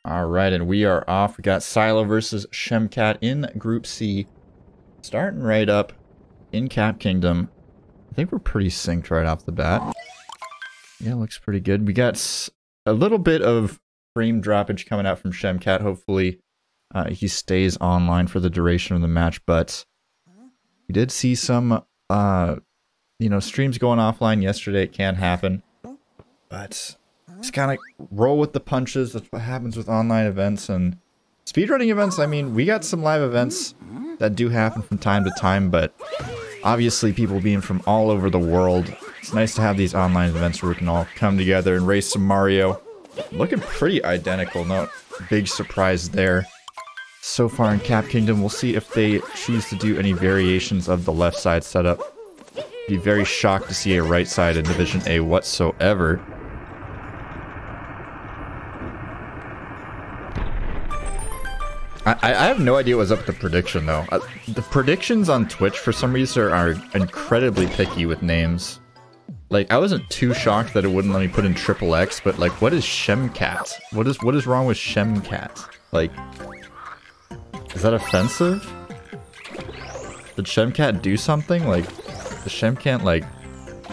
All right, and we are off. We got Sailo versus Shemcat in Group C. Starting right up in Cap Kingdom. I think we're pretty synced right off the bat. Yeah, looks pretty good. We got a little bit of frame droppage coming out from Shemcat. Hopefully, he stays online for the duration of the match. But we did see some, streams going offline yesterday. It can happen. But just kind of roll with the punches. That's what happens with online events and speedrunning events. I mean, we got some live events that do happen from time to time, but obviously people being from all over the world, it's nice to have these online events where we can all come together and race some Mario. Looking pretty identical. No big surprise there. So far in Cap Kingdom, we'll see if they choose to do any variations of the left side setup. Be very shocked to see a right side in Division A whatsoever. I have no idea what's up with the prediction, though. The predictions on Twitch, for some reason, are incredibly picky with names. Like, I wasn't too shocked that it wouldn't let me put in XXX, but, like, what is Shemcat? What is wrong with Shemcat? Like, is that offensive? Did Shemcat do something? Like, is Shemcat, like,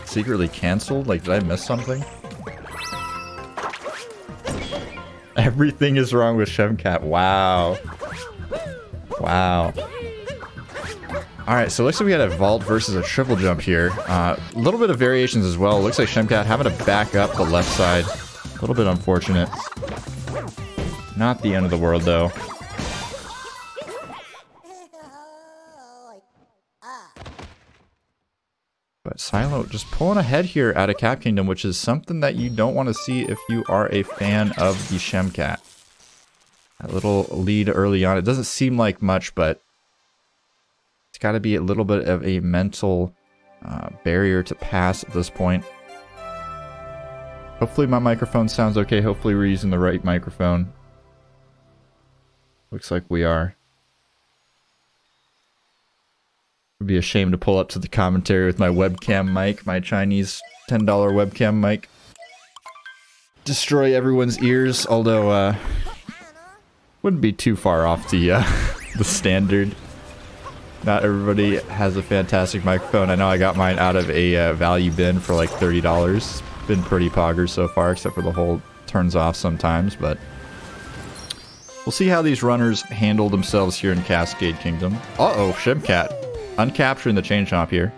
secretly canceled? Like, did I miss something? Everything is wrong with Shemcat. Wow. Wow. Alright, so it looks like we had a vault versus a triple jump here. A little bit of variations as well. Looks like Shemcat having to back up the left side. A little bit unfortunate. Not the end of the world, though. But Sailo just pulling ahead here out of Cap Kingdom, which is something that you don't want to see if you are a fan of the Shemcat. A little lead early on. It doesn't seem like much, but it's got to be a little bit of a mental barrier to pass at this point. Hopefully my microphone sounds okay. Hopefully we're using the right microphone. Looks like we are. Would be a shame to pull up to the commentary with my webcam mic, my Chinese $10 webcam mic. Destroy everyone's ears, although wouldn't be too far off the the standard. Not everybody has a fantastic microphone. I know I got mine out of a value bin for like $30. It's been pretty poggers so far, except for the whole turns off sometimes, but we'll see how these runners handle themselves here in Cascade Kingdom. Uh-oh, Shemcat. Uncapturing the chain chomp here.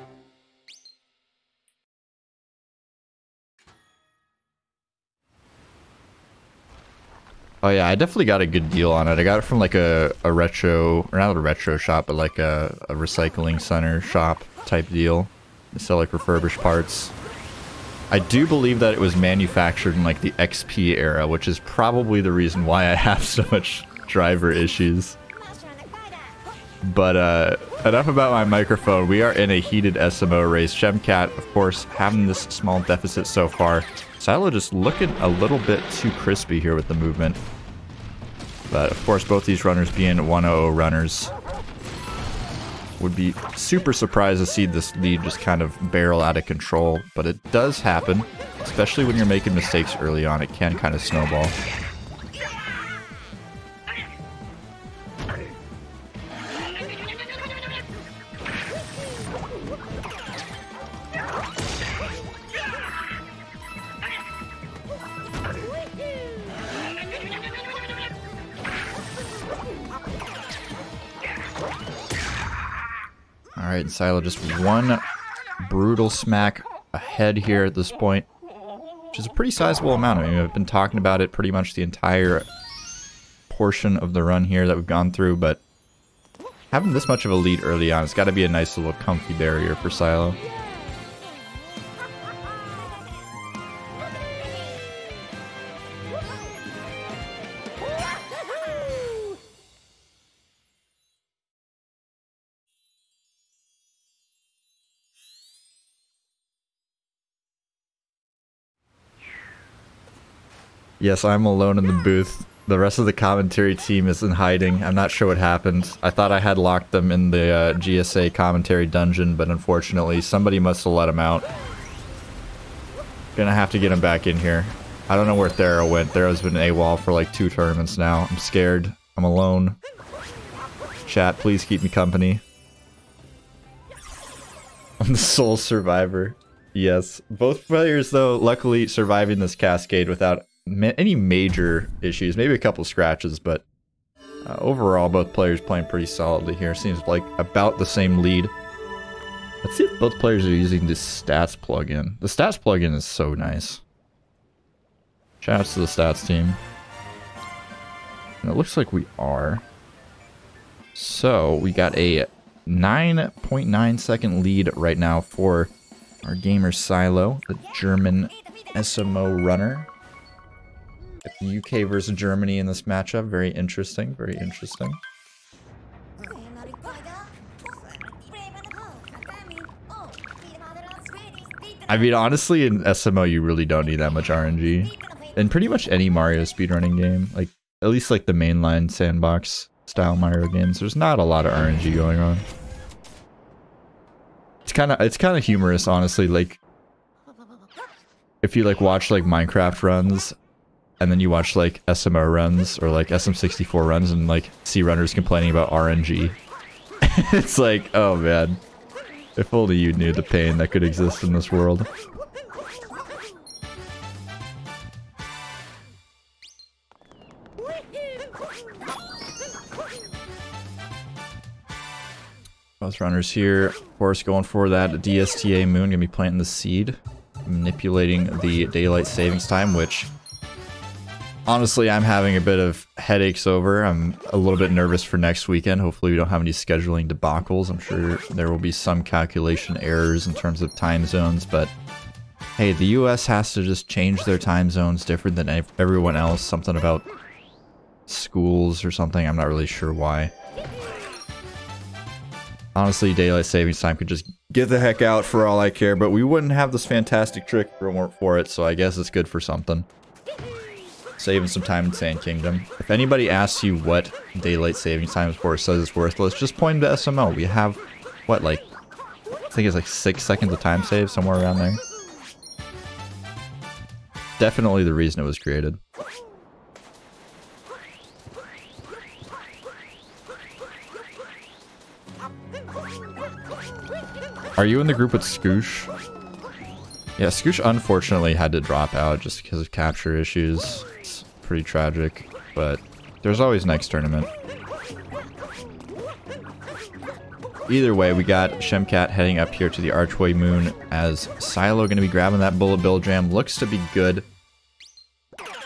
Oh yeah, I definitely got a good deal on it. I got it from like a retro, or not a retro shop, but like a recycling center shop type deal. They sell like refurbished parts. I do believe that it was manufactured in like the XP era, which is probably the reason why I have so much driver issues. But enough about my microphone. We are in a heated SMO race. Shemcat, of course, having this small deficit so far. Sailo just looking a little bit too crispy here with the movement. But of course, both these runners being 100 runners. Would be super surprised to see this lead just kind of barrel out of control. But it does happen, especially when you're making mistakes early on. It can kind of snowball. Alright, Sailo just one brutal smack ahead here at this point, which is a pretty sizable amount. I mean, I've been talking about it pretty much the entire portion of the run here that we've gone through, but having this much of a lead early on, it's got to be a nice little comfy barrier for Sailo. Yes, I'm alone in the booth. The rest of the commentary team is in hiding. I'm not sure what happened. I thought I had locked them in the GSA commentary dungeon, but unfortunately somebody must have let them out. Gonna have to get them back in here. I don't know where Thera went. Thera's been AWOL for like 2 tournaments now. I'm scared. I'm alone. Chat, please keep me company. I'm the sole survivor. Yes. Both players, though, luckily surviving this cascade without any major issues. Maybe a couple scratches, but overall, both players playing pretty solidly here. Seems like about the same lead. Let's see if both players are using this stats plugin. The stats plugin is so nice. Shoutouts to the stats team. And it looks like we are. So, we got a 9.9 second lead right now for our gamer Sailo, the German SMO runner. The UK versus Germany in this matchup. Very interesting, very interesting. I mean, honestly, in SMO, you really don't need that much RNG. In pretty much any Mario speedrunning game, like, at least like the mainline sandbox style Mario games, there's not a lot of RNG going on. It's kind of humorous, honestly, like, if you like watch like Minecraft runs, and then you watch like SMO runs, or like SM64 runs, and like see runners complaining about RNG. It's like, oh man. If only you knew the pain that could exist in this world. Both runners here, of course, going for that DSTA moon, gonna be planting the seed, manipulating the daylight savings time, which honestly I'm having a bit of headaches over. I'm a little bit nervous for next weekend. Hopefully we don't have any scheduling debacles. I'm sure there will be some calculation errors in terms of time zones, but hey, the US has to just change their time zones different than everyone else. Something about schools or something. I'm not really sure why. Honestly, daylight savings time could just get the heck out for all I care, but we wouldn't have this fantastic trick if it weren't for it, so I guess it's good for something. Saving some time in Sand Kingdom. If anybody asks you what daylight savings time is for, says it's worthless, just point them to SMO. We have, what, like, I think it's like 6 seconds of time save, somewhere around there. Definitely the reason it was created. Are you in the group with Scoosh? Yeah, Scoosh unfortunately had to drop out just because of capture issues. It's pretty tragic, but there's always next tournament. Either way, we got Shemcat heading up here to the Archway Moon as Sailo going to be grabbing that Bullet Bill Jam. Looks to be good.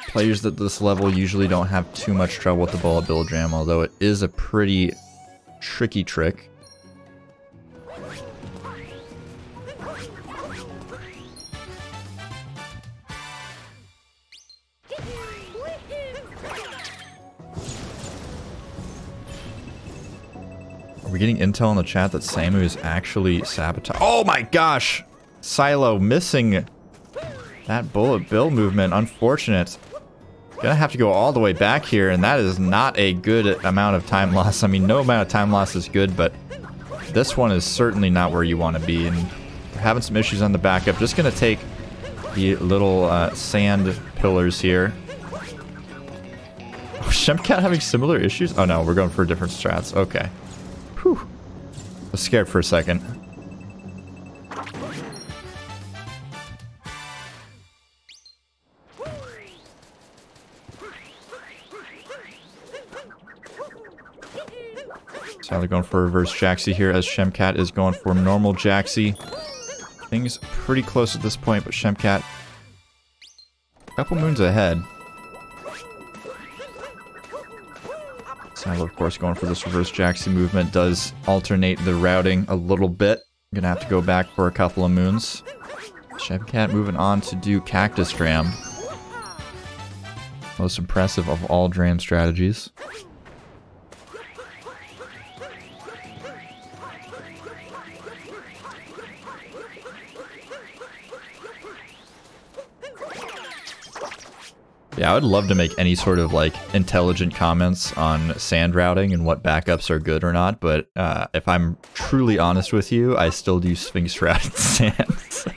Players at this level usually don't have too much trouble with the Bullet Bill Jam, although it is a pretty tricky trick. Are we getting intel in the chat that Samu is actually sabotaging? Oh my gosh! Sailo missing that Bullet Bill movement. Unfortunate. Gonna have to go all the way back here, and that is not a good amount of time loss. I mean, no amount of time loss is good, but this one is certainly not where you want to be, and we're having some issues on the backup. Just gonna take the little sand pillars here. Oh, Shemcat having similar issues? Oh no, we're going for different strats. Okay. Whew. I was scared for a second. So they're going for reverse Jaxie here as Shemcat is going for normal Jaxie. Things pretty close at this point, but Shemcat a couple moons ahead. Sailo, of course, going for this reverse Jaxie movement, does alternate the routing a little bit. I'm gonna have to go back for a couple of moons. Shemcat moving on to do Cactus Dram. Most impressive of all Dram strategies. Yeah, I would love to make any sort of, like, intelligent comments on sand routing and what backups are good or not, but if I'm truly honest with you, I still do Sphinx routed sand, so.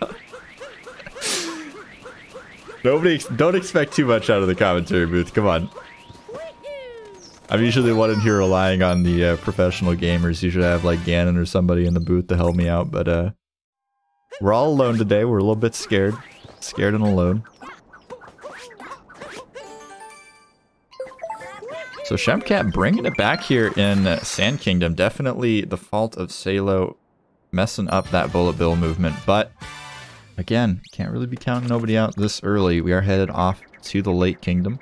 Don't expect too much out of the commentary booth. Come on. I'm usually the one in here relying on the professional gamers. Usually I have like Ganon or somebody in the booth to help me out, but we're all alone today. We're a little bit scared. Scared and alone. So Shemcat bringing it back here in Sand Kingdom. Definitely the fault of Sailo messing up that bullet bill movement. But again, can't really be counting nobody out this early. We are headed off to the Lake Kingdom,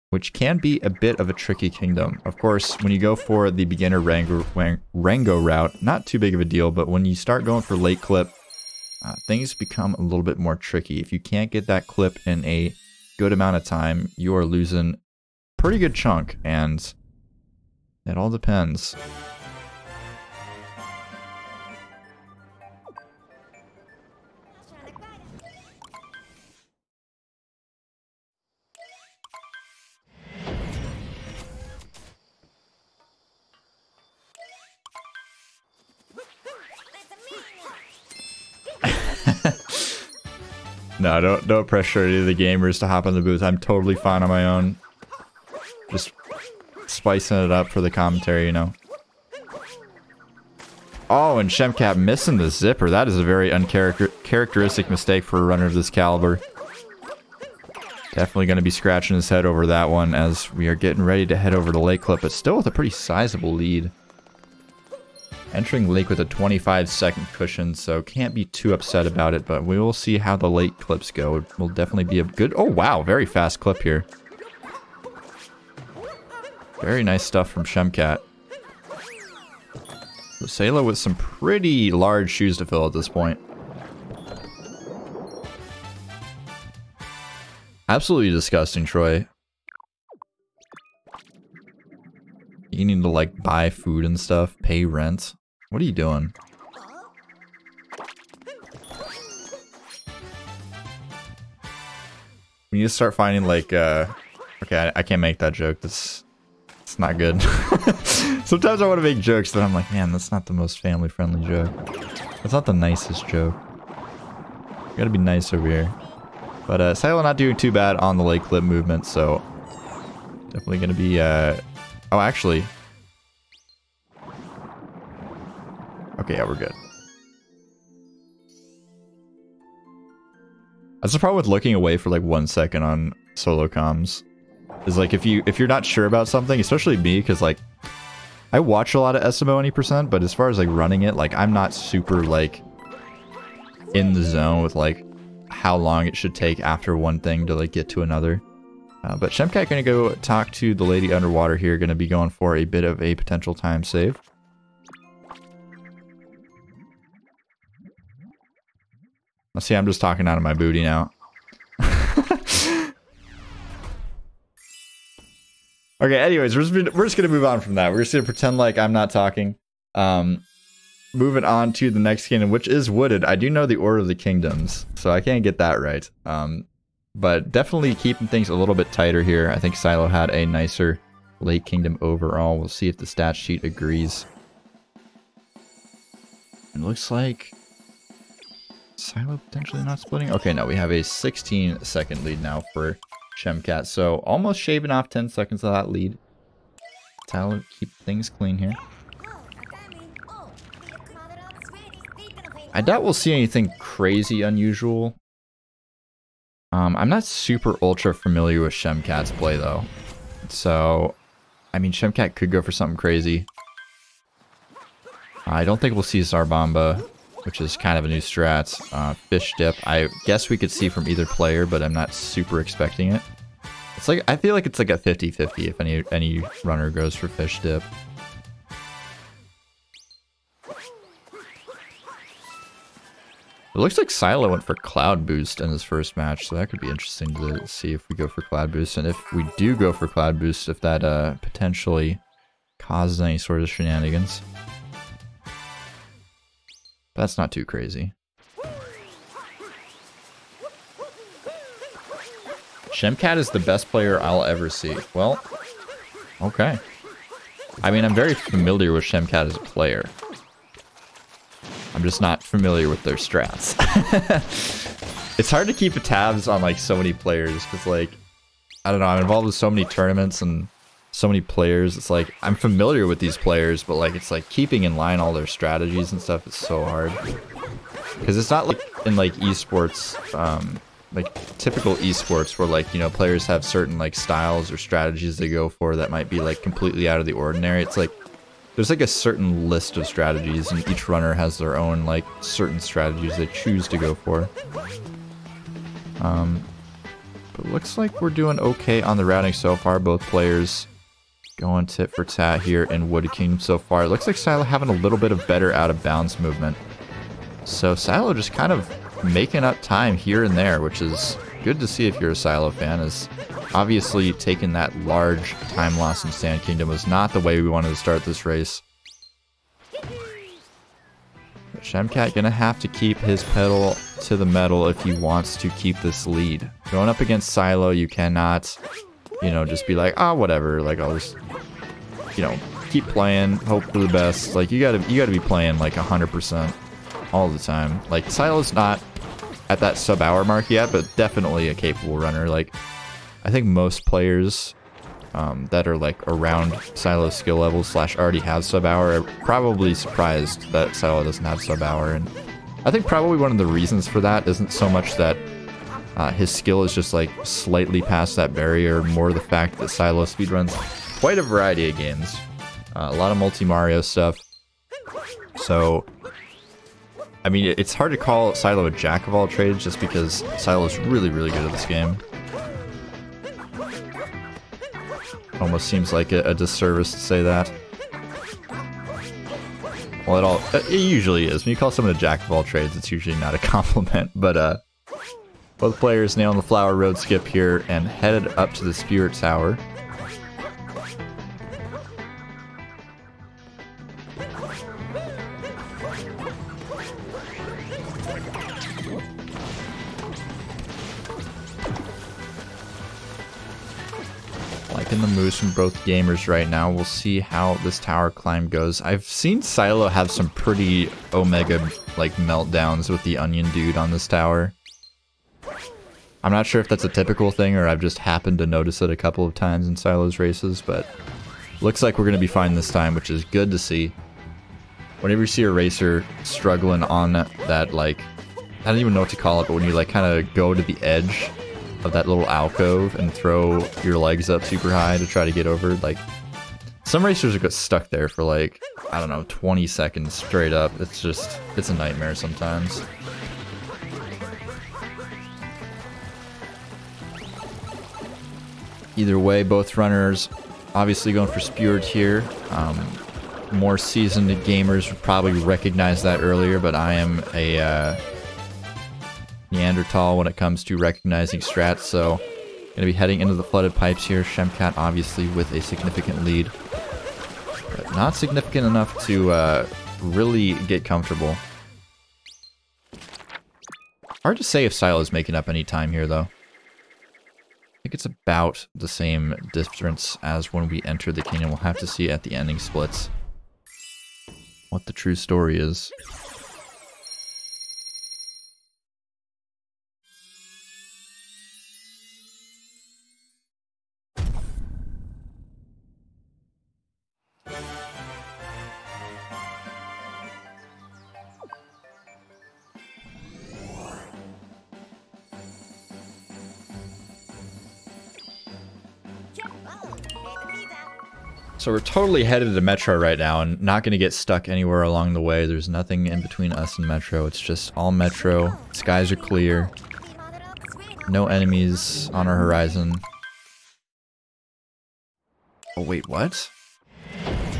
which can be a bit of a tricky kingdom. Of course, when you go for the beginner Rango route, not too big of a deal, but when you start going for late clip, things become a little bit more tricky. If you can't get that clip in a good amount of time, you are losing a pretty good chunk, and it all depends. No, don't pressure any of the gamers to hop in the booth. I'm totally fine on my own. Just spicing it up for the commentary, you know. Oh, and Shemcat missing the zipper. That is a very uncharacteristic mistake for a runner of this caliber. Definitely going to be scratching his head over that one as we are getting ready to head over to Lake Clip, but still with a pretty sizable lead. Entering Lake with a 25-second cushion, so can't be too upset about it, but we will see how the late clips go. It will definitely be a good... Oh, wow, very fast clip here. Very nice stuff from Shemcat. So Sailo with some pretty large shoes to fill at this point. Absolutely disgusting, Troy. You need to, like, buy food and stuff, pay rent. What are you doing? We need to start finding, like, okay, I can't make that joke. It's not good. Sometimes I want to make jokes that I'm like, man, that's not the most family-friendly joke. That's not the nicest joke. You gotta be nice over here. But, Sailo not doing too bad on the lake clip movement, so... Definitely gonna be, Oh, actually... Okay, yeah, we're good. That's the problem with looking away for like 1 second on solo comms. Is like if you're not sure about something, especially me, because like I watch a lot of SMO any %, but as far as like running it, like I'm not super like in the zone with like how long it should take after one thing to like get to another. But Shemcat gonna go talk to the lady underwater here, gonna be going for a bit of a potential time save. Let's see, I'm just talking out of my booty now. Okay, anyways, we're just gonna move on from that. We're just gonna pretend like I'm not talking. Moving on to the next kingdom, which is wooded. I do know the order of the kingdoms, so I can't get that right. But definitely keeping things a little bit tighter here. I think Sailo had a nicer late kingdom overall. We'll see if the stat sheet agrees. It looks like Sailo potentially not splitting. Okay, no, we have a 16-second lead now for Shemcat. So almost shaving off 10 seconds of that lead. Sailo keep things clean here. I doubt we'll see anything crazy unusual. I'm not super ultra familiar with Shemcat's play though. So, I mean, Shemcat could go for something crazy. I don't think we'll see Zarbamba, which is kind of a new strat. Fish dip, I guess we could see from either player, but I'm not super expecting it. It's like, I feel like it's like a 50-50 if any runner goes for fish dip. It looks like Sailo went for Cloud Boost in his first match, so that could be interesting to see if we go for Cloud Boost. And if we do go for Cloud Boost, if that potentially causes any sort of shenanigans. That's not too crazy. Shemcat is the best player I'll ever see. Well, okay. I mean, I'm very familiar with Shemcat as a player. I'm just not familiar with their strats. It's hard to keep tabs on like so many players because like I don't know, I'm involved with so many tournaments and so many players. It's like I'm familiar with these players, but like it's like keeping in line all their strategies and stuff is so hard. Because it's not like in like esports, like typical esports where like, you know, players have certain like styles or strategies they go for that might be like completely out of the ordinary. It's like there's like a certain list of strategies and each runner has their own like certain strategies they choose to go for. But looks like we're doing okay on the routing so far. Both players going tit for tat here in Wood Kingdom so far. It looks like Sailo having a little bit of better out of bounds movement. So Sailo just kind of making up time here and there, which is good to see if you're a Sailo fan, as obviously taking that large time loss in Sand Kingdom was not the way we wanted to start this race. But Shemcat gonna have to keep his pedal to the metal if he wants to keep this lead. Going up against Sailo, you cannot, you know, just be like, ah, whatever, like I'll just, you know, keep playing, hope for the best. Like you gotta be playing like 100% all the time. Like Silo's not at that sub-hour mark yet, but definitely a capable runner. Like I think most players that are like around Silo's skill level / already have sub-hour are probably surprised that Sailo doesn't have sub-hour. And I think probably one of the reasons for that isn't so much that his skill is just like slightly past that barrier, more the fact that Sailo speedruns quite a variety of games. A lot of multi-Mario stuff. So I mean, it's hard to call Sailo a jack of all trades just because Silo's really, really good at this game. Almost seems like a disservice to say that. Well, it usually is. When you call someone a jack of all trades, it's usually not a compliment. But both players nailing the Flower Road skip here and headed up to the Spirit Tower. Liking the moves from both gamers right now. We'll see how this tower climb goes. I've seen Sailo have some pretty Omega like meltdowns with the onion dude on this tower. I'm not sure if that's a typical thing or I've just happened to notice it a couple of times in Silo's races, but looks like we're going to be fine this time, which is good to see. Whenever you see a racer struggling on that, like, I don't even know what to call it, but when you like kind of go to the edge of that little alcove and throw your legs up super high to try to get over, like, some racers get stuck there for like, I don't know, 20 seconds straight up. It's just, it's a nightmare sometimes. Either way, both runners obviously going for Speared here. More seasoned gamers would probably recognize that earlier, but I am a Neanderthal when it comes to recognizing strats, so gonna be heading into the flooded pipes here. Shemcat obviously with a significant lead, but not significant enough to really get comfortable. Hard to say if Sailo is making up any time here though. I think it's about the same difference as when we entered the kingdom. We'll have to see at the ending splits what the true story is. So we're totally headed to Metro right now and not going to get stuck anywhere along the way. There's nothing in between us and Metro. It's just all Metro. Skies are clear. No enemies on our horizon. Oh wait, what?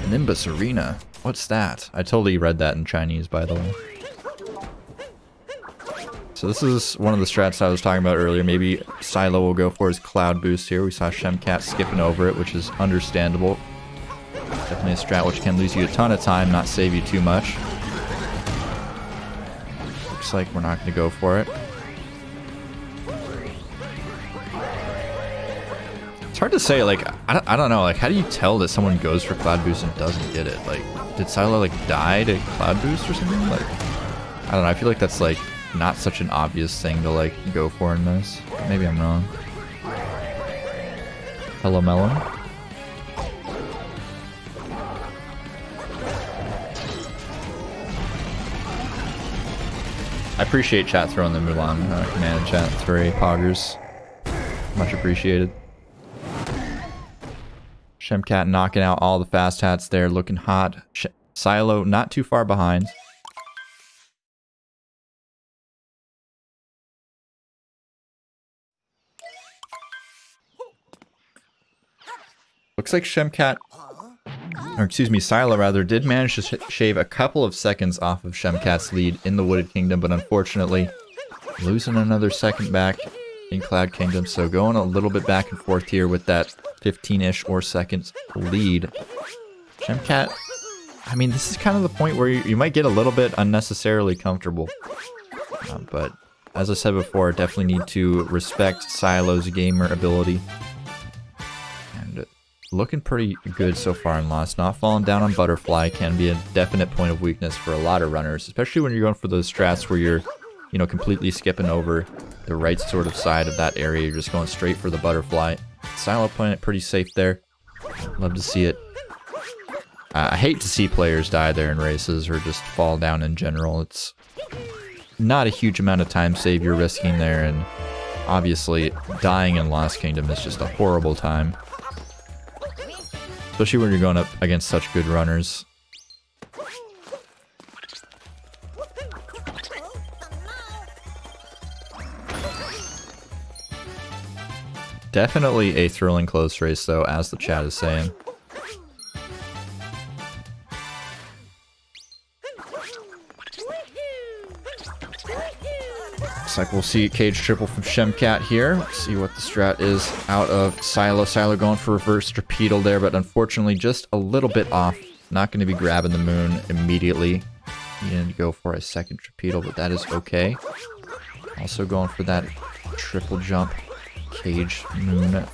Nimbus Arena. What's that? I totally read that in Chinese, by the way. So this is one of the strats I was talking about earlier. Maybe Sailo will go for his Cloud Boost here. We saw Shemcat skipping over it, which is understandable. Definitely a strat which can lose you a ton of time, not save you too much. Looks like we're not going to go for it. It's hard to say, like, I don't know, like, how do you tell that someone goes for Cloud Boost and doesn't get it? Like, did Sailo, like, die to Cloud Boost or something? Like, I don't know, I feel like that's, like, not such an obvious thing to like go for in this. Maybe I'm wrong. Hello, Melon. I appreciate chat throwing the Mulan command in chat. It's very poggers. Much appreciated. Shemcat knocking out all the fast hats there, looking hot. Sailo not too far behind. Looks like Shemcat, or excuse me, Sailo rather, did manage to shave a couple of seconds off of Shemcat's lead in the Wooded Kingdom, but unfortunately losing another second back in Cloud Kingdom, so going a little bit back and forth here with that 15-ish or seconds lead. Shemcat, I mean, this is kind of the point where you might get a little bit unnecessarily comfortable, but as I said before, definitely need to respect Sailo's gamer ability. Looking pretty good so far in Lost. Not falling down on Butterfly can be a definite point of weakness for a lot of runners, especially when you're going for those strats where you're, you know, completely skipping over the right sort of side of that area. You're just going straight for the Butterfly. Sailo playing it pretty safe there. Love to see it. I hate to see players die there in races or just fall down in general. It's not a huge amount of time save you're risking there, and obviously dying in Lost Kingdom is just a horrible time. Especially when you're going up against such good runners. Definitely a thrilling close race though, as the chat is saying. Looks like we'll see cage triple from Shemcat here. Let's see what the strat is out of Sailo. Sailo going for reverse torpedo there, but unfortunately just a little bit off. Not going to be grabbing the moon immediately. He didn't go for a second torpedo, but that is okay. Also going for that triple jump cage moon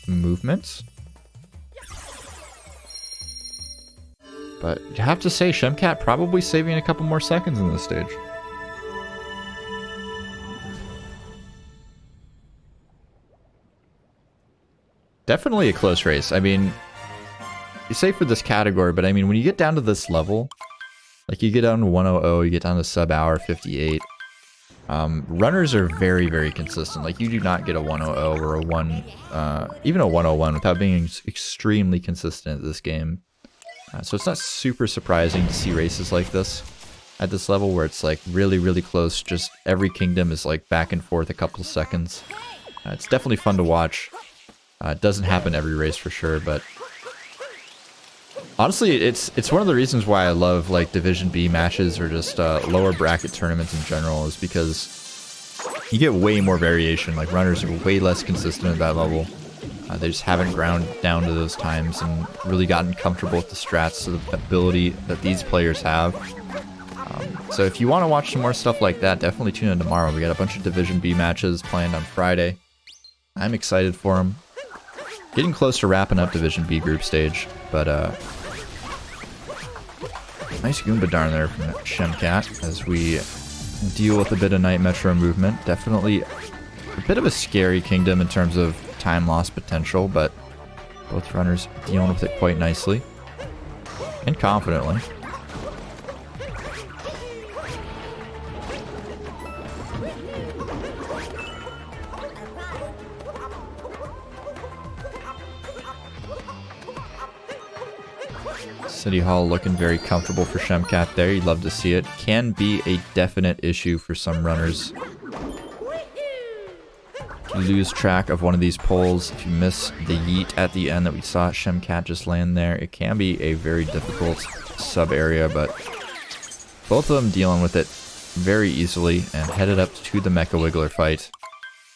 movement. But you have to say, Shemcat probably saving a couple more seconds in this stage. Definitely a close race. I mean, you say for this category, but I mean, when you get down to this level, like you get down to 100, you get down to sub-hour 58, runners are very, very consistent. Like, you do not get a 100 or a even a 101 without being extremely consistent at this game. So it's not super surprising to see races like this at this level where it's like really, really close. Just every kingdom is like back and forth a couple seconds. It's definitely fun to watch. It doesn't happen every race for sure, but honestly, it's one of the reasons why I love like Division B matches or just lower bracket tournaments in general, is because you get way more variation. Like, runners are way less consistent at that level. They just haven't ground down to those times and really gotten comfortable with the strats, to the ability that these players have. So if you want to watch some more stuff like that, definitely tune in tomorrow. We got a bunch of Division B matches planned on Friday. I'm excited for them. Getting close to wrapping up Division B group stage, but nice Goomba Darn there from Shemcat as we deal with a bit of Night Metro movement. Definitely a bit of a scary kingdom in terms of time loss potential, but both runners dealing with it quite nicely and confidently. City Hall looking very comfortable for Shemcat there. You'd love to see it. Can be a definite issue for some runners. If you lose track of one of these poles, if you miss the yeet at the end that we saw Shemcat just land there, it can be a very difficult sub-area, but both of them dealing with it very easily and headed up to the Mecha Wiggler fight.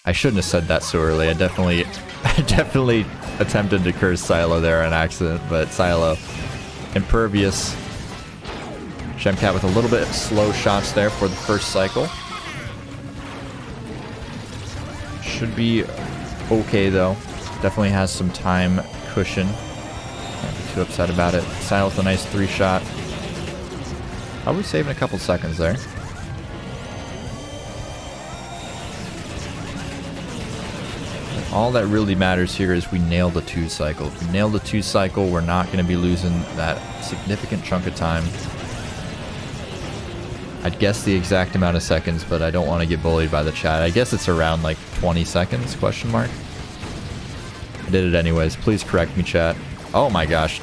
I shouldn't have said that so early. I definitely attempted to curse Sailo there on accident, but Sailo impervious. Shemcat with a little bit slow shots there for the first cycle. Should be okay though. Definitely has some time cushion. Can't be too upset about it. Sailo with a nice 3-shot. Probably saving a couple seconds there. All that really matters here is we nail the 2 cycle. If we nail the 2 cycle, we're not going to be losing that significant chunk of time. I'd guess the exact amount of seconds, but I don't want to get bullied by the chat. I guess it's around like 20 seconds, question mark. I did it anyways. Please correct me, chat. Oh my gosh.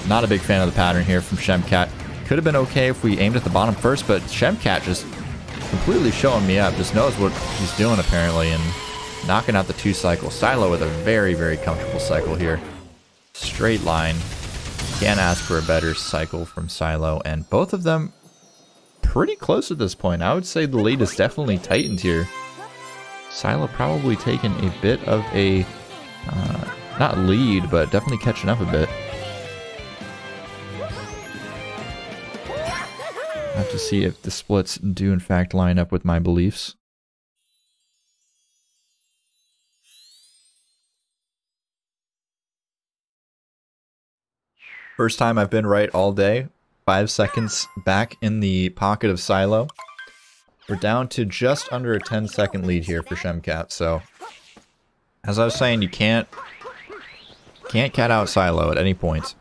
Not a big fan of the pattern here from Shemcat. Could have been okay if we aimed at the bottom first, but Shemcat just completely showing me up. Just knows what he's doing apparently and knocking out the 2 cycle. Sailo with a very, very comfortable cycle here. Straight line. Can't ask for a better cycle from Sailo, and both of them pretty close at this point. I would say the lead is definitely tightened here. Sailo probably taking a bit of a, not lead, but definitely catching up a bit. I have to see if the splits do in fact line up with my beliefs. First time I've been right all day. 5 seconds back in the pocket of Sailo. We're down to just under a 10-second lead here for Shemcat, so as I was saying, you can't cat out Sailo at any point.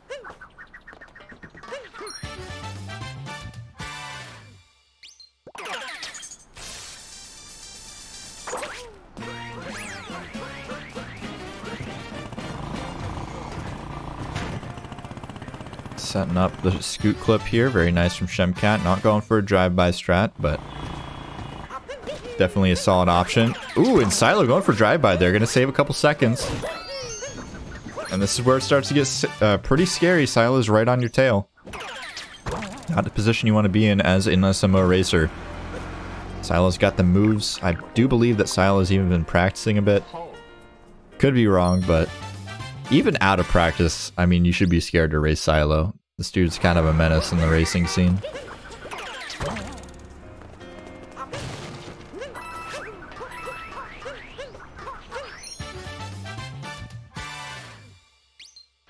Setting up the scoot clip here. Very nice from Shemcat. Not going for a drive-by strat, but definitely a solid option. Ooh, and Sailo going for drive-by there. Going to save a couple seconds. And this is where it starts to get pretty scary. Sailo's right on your tail. Not the position you want to be in as an SMO racer. Sailo's got the moves. I do believe that Sailo's even been practicing a bit. Could be wrong, but even out of practice, I mean, you should be scared to race Sailo. This dude's kind of a menace in the racing scene.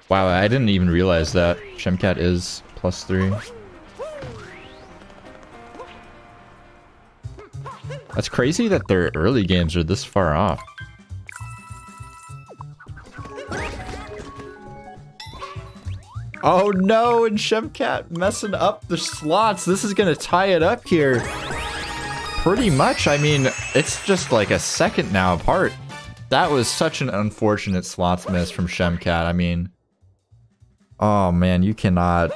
Wow, I didn't even realize that. Shemcat is +3. That's crazy that their early games are this far off. Oh no, and Shemcat messing up the slots. This is gonna tie it up here. Pretty much, I mean, it's just like a second now apart. That was such an unfortunate slots miss from Shemcat. I mean, oh man, you cannot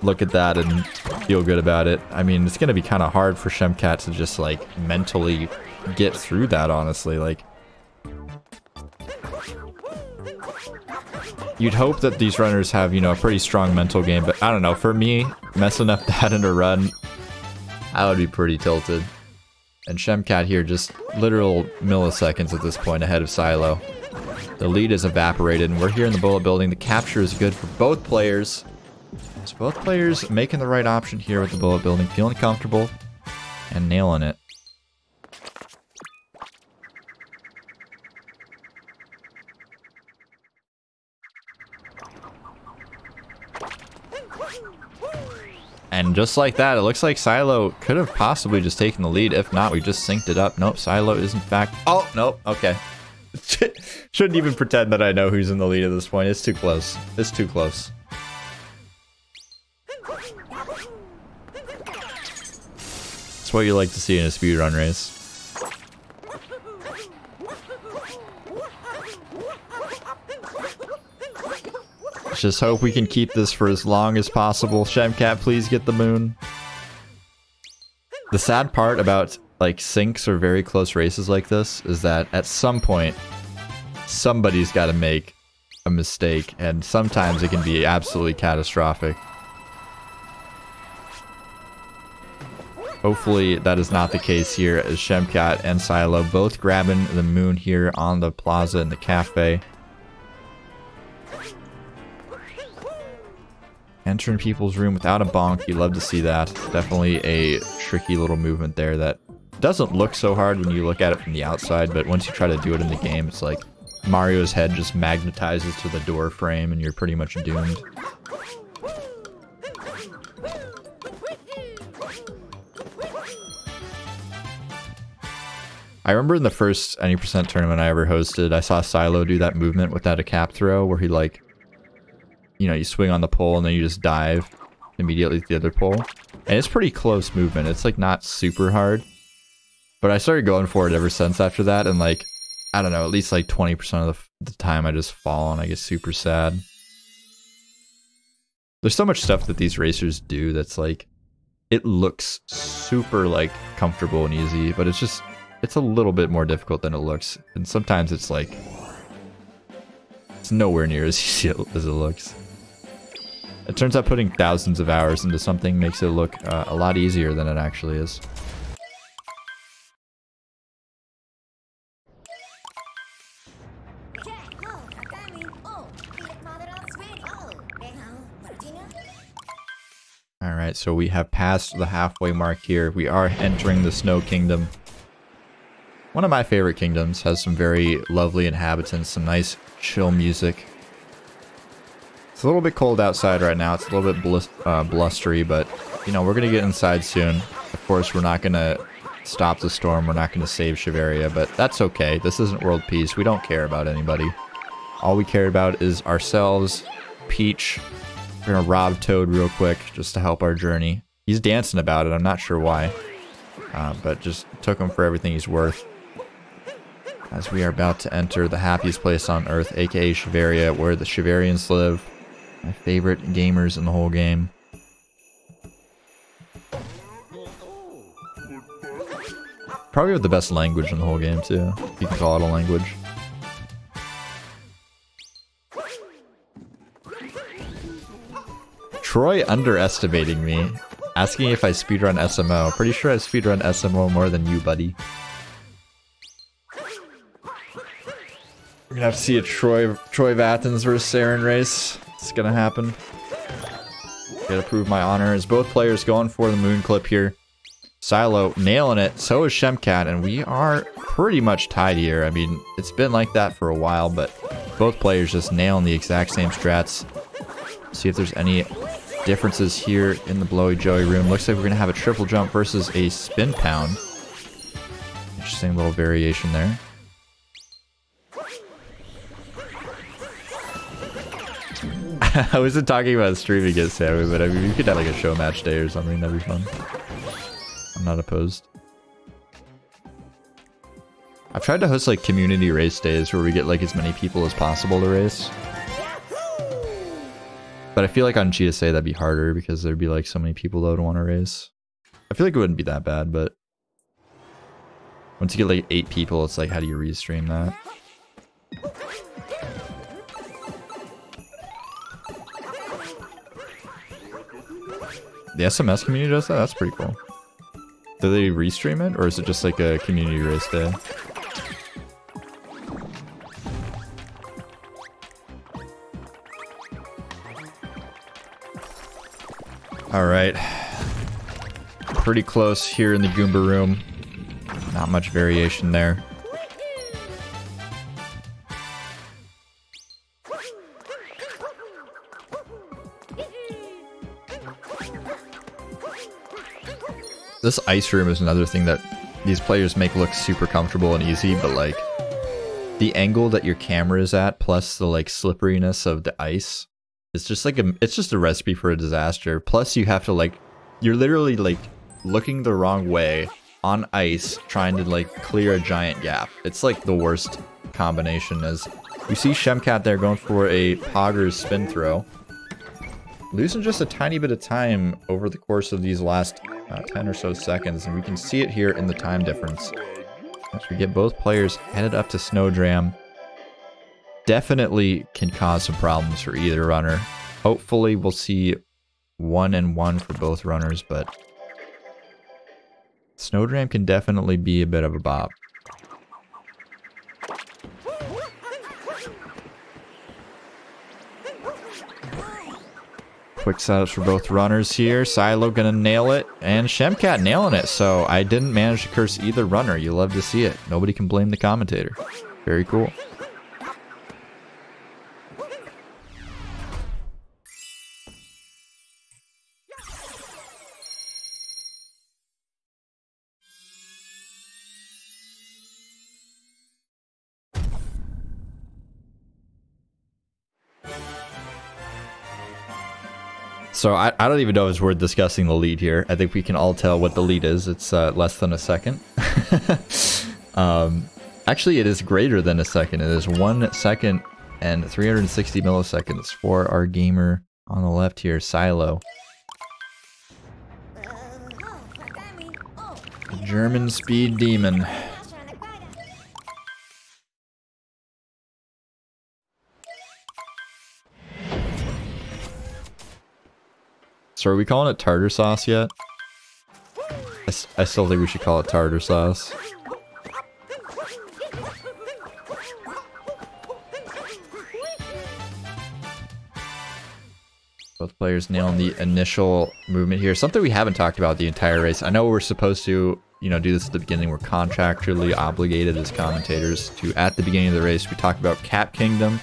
look at that and feel good about it. I mean, it's gonna be kind of hard for Shemcat to just like mentally get through that, honestly. Like, you'd hope that these runners have, you know, a pretty strong mental game, but I don't know, for me, messing up that in a run, I would be pretty tilted. And Shemcat here just literal milliseconds at this point ahead of Sailo. The lead is evaporated, and we're here in the bullet building. The capture is good for both players. So both players making the right option here with the bullet building, feeling comfortable and nailing it. And just like that, it looks like Sailo could have possibly just taken the lead. If not, we just synced it up. Nope, Sailo is in fact... Oh, nope, okay. Shouldn't even pretend that I know who's in the lead at this point. It's too close. It's too close. It's what you like to see in a speedrun race. Let's just hope we can keep this for as long as possible. Shemcat, please get the moon. The sad part about like syncs or very close races like this is that at some point somebody's got to make a mistake, and sometimes it can be absolutely catastrophic. Hopefully that is not the case here, as Shemcat and Sailo both grabbing the moon here on the plaza in the cafe. Entering people's room without a bonk, you love to see that. Definitely a tricky little movement there that doesn't look so hard when you look at it from the outside, but once you try to do it in the game, it's like Mario's head just magnetizes to the door frame and you're pretty much doomed. I remember in the first any percent tournament I ever hosted, I saw Sailo do that movement without a cap throw where he like, you know, you swing on the pole and then you just dive immediately to the other pole. And it's pretty close movement. It's like not super hard. But I started going for it ever since after that, and like, I don't know, at least like 20% of the time I just fall and I get super sad. There's so much stuff that these racers do that's like, it looks super like comfortable and easy, but it's just, it's a little bit more difficult than it looks. And sometimes it's like, it's nowhere near as easy as it looks. It turns out putting thousands of hours into something makes it look a lot easier than it actually is. Alright, so we have passed the halfway mark here. We are entering the Snow Kingdom. One of my favorite kingdoms. Has some very lovely inhabitants, some nice chill music. It's a little bit cold outside right now. It's a little bit blustery, but, you know, we're going to get inside soon. Of course, we're not going to stop the storm. We're not going to save Shiveria, but that's okay. This isn't world peace. We don't care about anybody. All we care about is ourselves, Peach. We're going to rob Toad real quick just to help our journey. He's dancing about it. I'm not sure why. But just took him for everything he's worth. As we are about to enter the happiest place on Earth, aka Shiveria, where the Shiverians live. My favorite gamers in the whole game. Probably with the best language in the whole game too, if you can call it a language. Troy underestimating me, asking if I speedrun SMO. Pretty sure I speedrun SMO more than you, buddy. We're gonna have to see a Troy of Athens versus Saren race. It's gonna happen. Gotta prove my honor as both players going for the moon clip here. Sailo nailing it, so is Shemcat, and we are pretty much tied here. I mean, it's been like that for a while, but both players just nailing the exact same strats. See if there's any differences here in the Blowy Joey room. Looks like we're gonna have a triple jump versus a spin pound. Interesting little variation there. I wasn't talking about streaming it, Sammy, but I mean, we could have like a show match day or something. That'd be fun. I'm not opposed. I've tried to host like community race days where we get like as many people as possible to race. But I feel like on GSA that'd be harder because there'd be like so many people that would want to race. I feel like it wouldn't be that bad, but once you get like 8 people, it's like, how do you restream that? The SMS community does that? That's pretty cool. Do they restream it, or is it just like a community race day? Alright. Pretty close here in the Goomba room. Not much variation there. This ice room is another thing that these players make look super comfortable and easy, but like the angle that your camera is at plus the like slipperiness of the ice, it's just like it's just a recipe for a disaster. Plus you have to like, you're literally like looking the wrong way on ice trying to like clear a giant gap. It's like the worst combination. As you see Shemcat there going for a Pogger's spin throw. Losing just a tiny bit of time over the course of these last 10 or so seconds, and we can see it here in the time difference. As we get both players headed up to Snowdram. Definitely can cause some problems for either runner. Hopefully we'll see 1 and 1 for both runners, but Snowdram can definitely be a bit of a bop. Quick setups for both runners here. Sailo gonna nail it, and Shemcat nailing it, so I didn't manage to curse either runner. You love to see it. Nobody can blame the commentator. Very cool. So I don't even know if it's worth discussing the lead here. I think we can all tell what the lead is. It's less than a second. Actually, it is greater than a second. It is 1 second and 360 milliseconds for our gamer on the left here, Sailo. The German speed demon. So are we calling it tartar sauce yet? I still think we should call it tartar sauce. Both players nailing the initial movement here. Something we haven't talked about the entire race. I know we're supposed to, you know, do this at the beginning. We're contractually obligated as commentators to, at the beginning of the race, we talk about Cap Kingdom.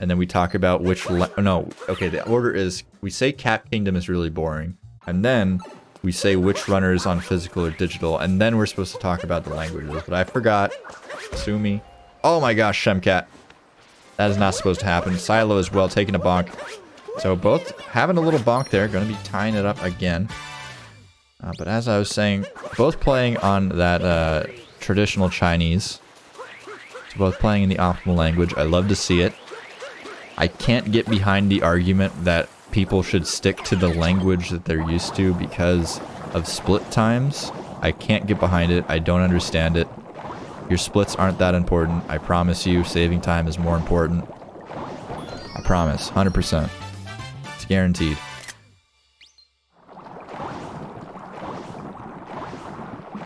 And then we talk about which... the order is... We say Cap Kingdom is really boring. And then we say which runner is on physical or digital. And then we're supposed to talk about the languages. But I forgot. Sue me. Oh my gosh, Shemcat. That is not supposed to happen. Sailo as well, taking a bonk. So both having a little bonk there. Going to be tying it up again. But as I was saying, both playing on that traditional Chinese. So both playing in the optimal language. I love to see it. I can't get behind the argument that people should stick to the language that they're used to because of split times. I can't get behind it. I don't understand it. Your splits aren't that important. I promise you, saving time is more important. I promise, 100%. It's guaranteed.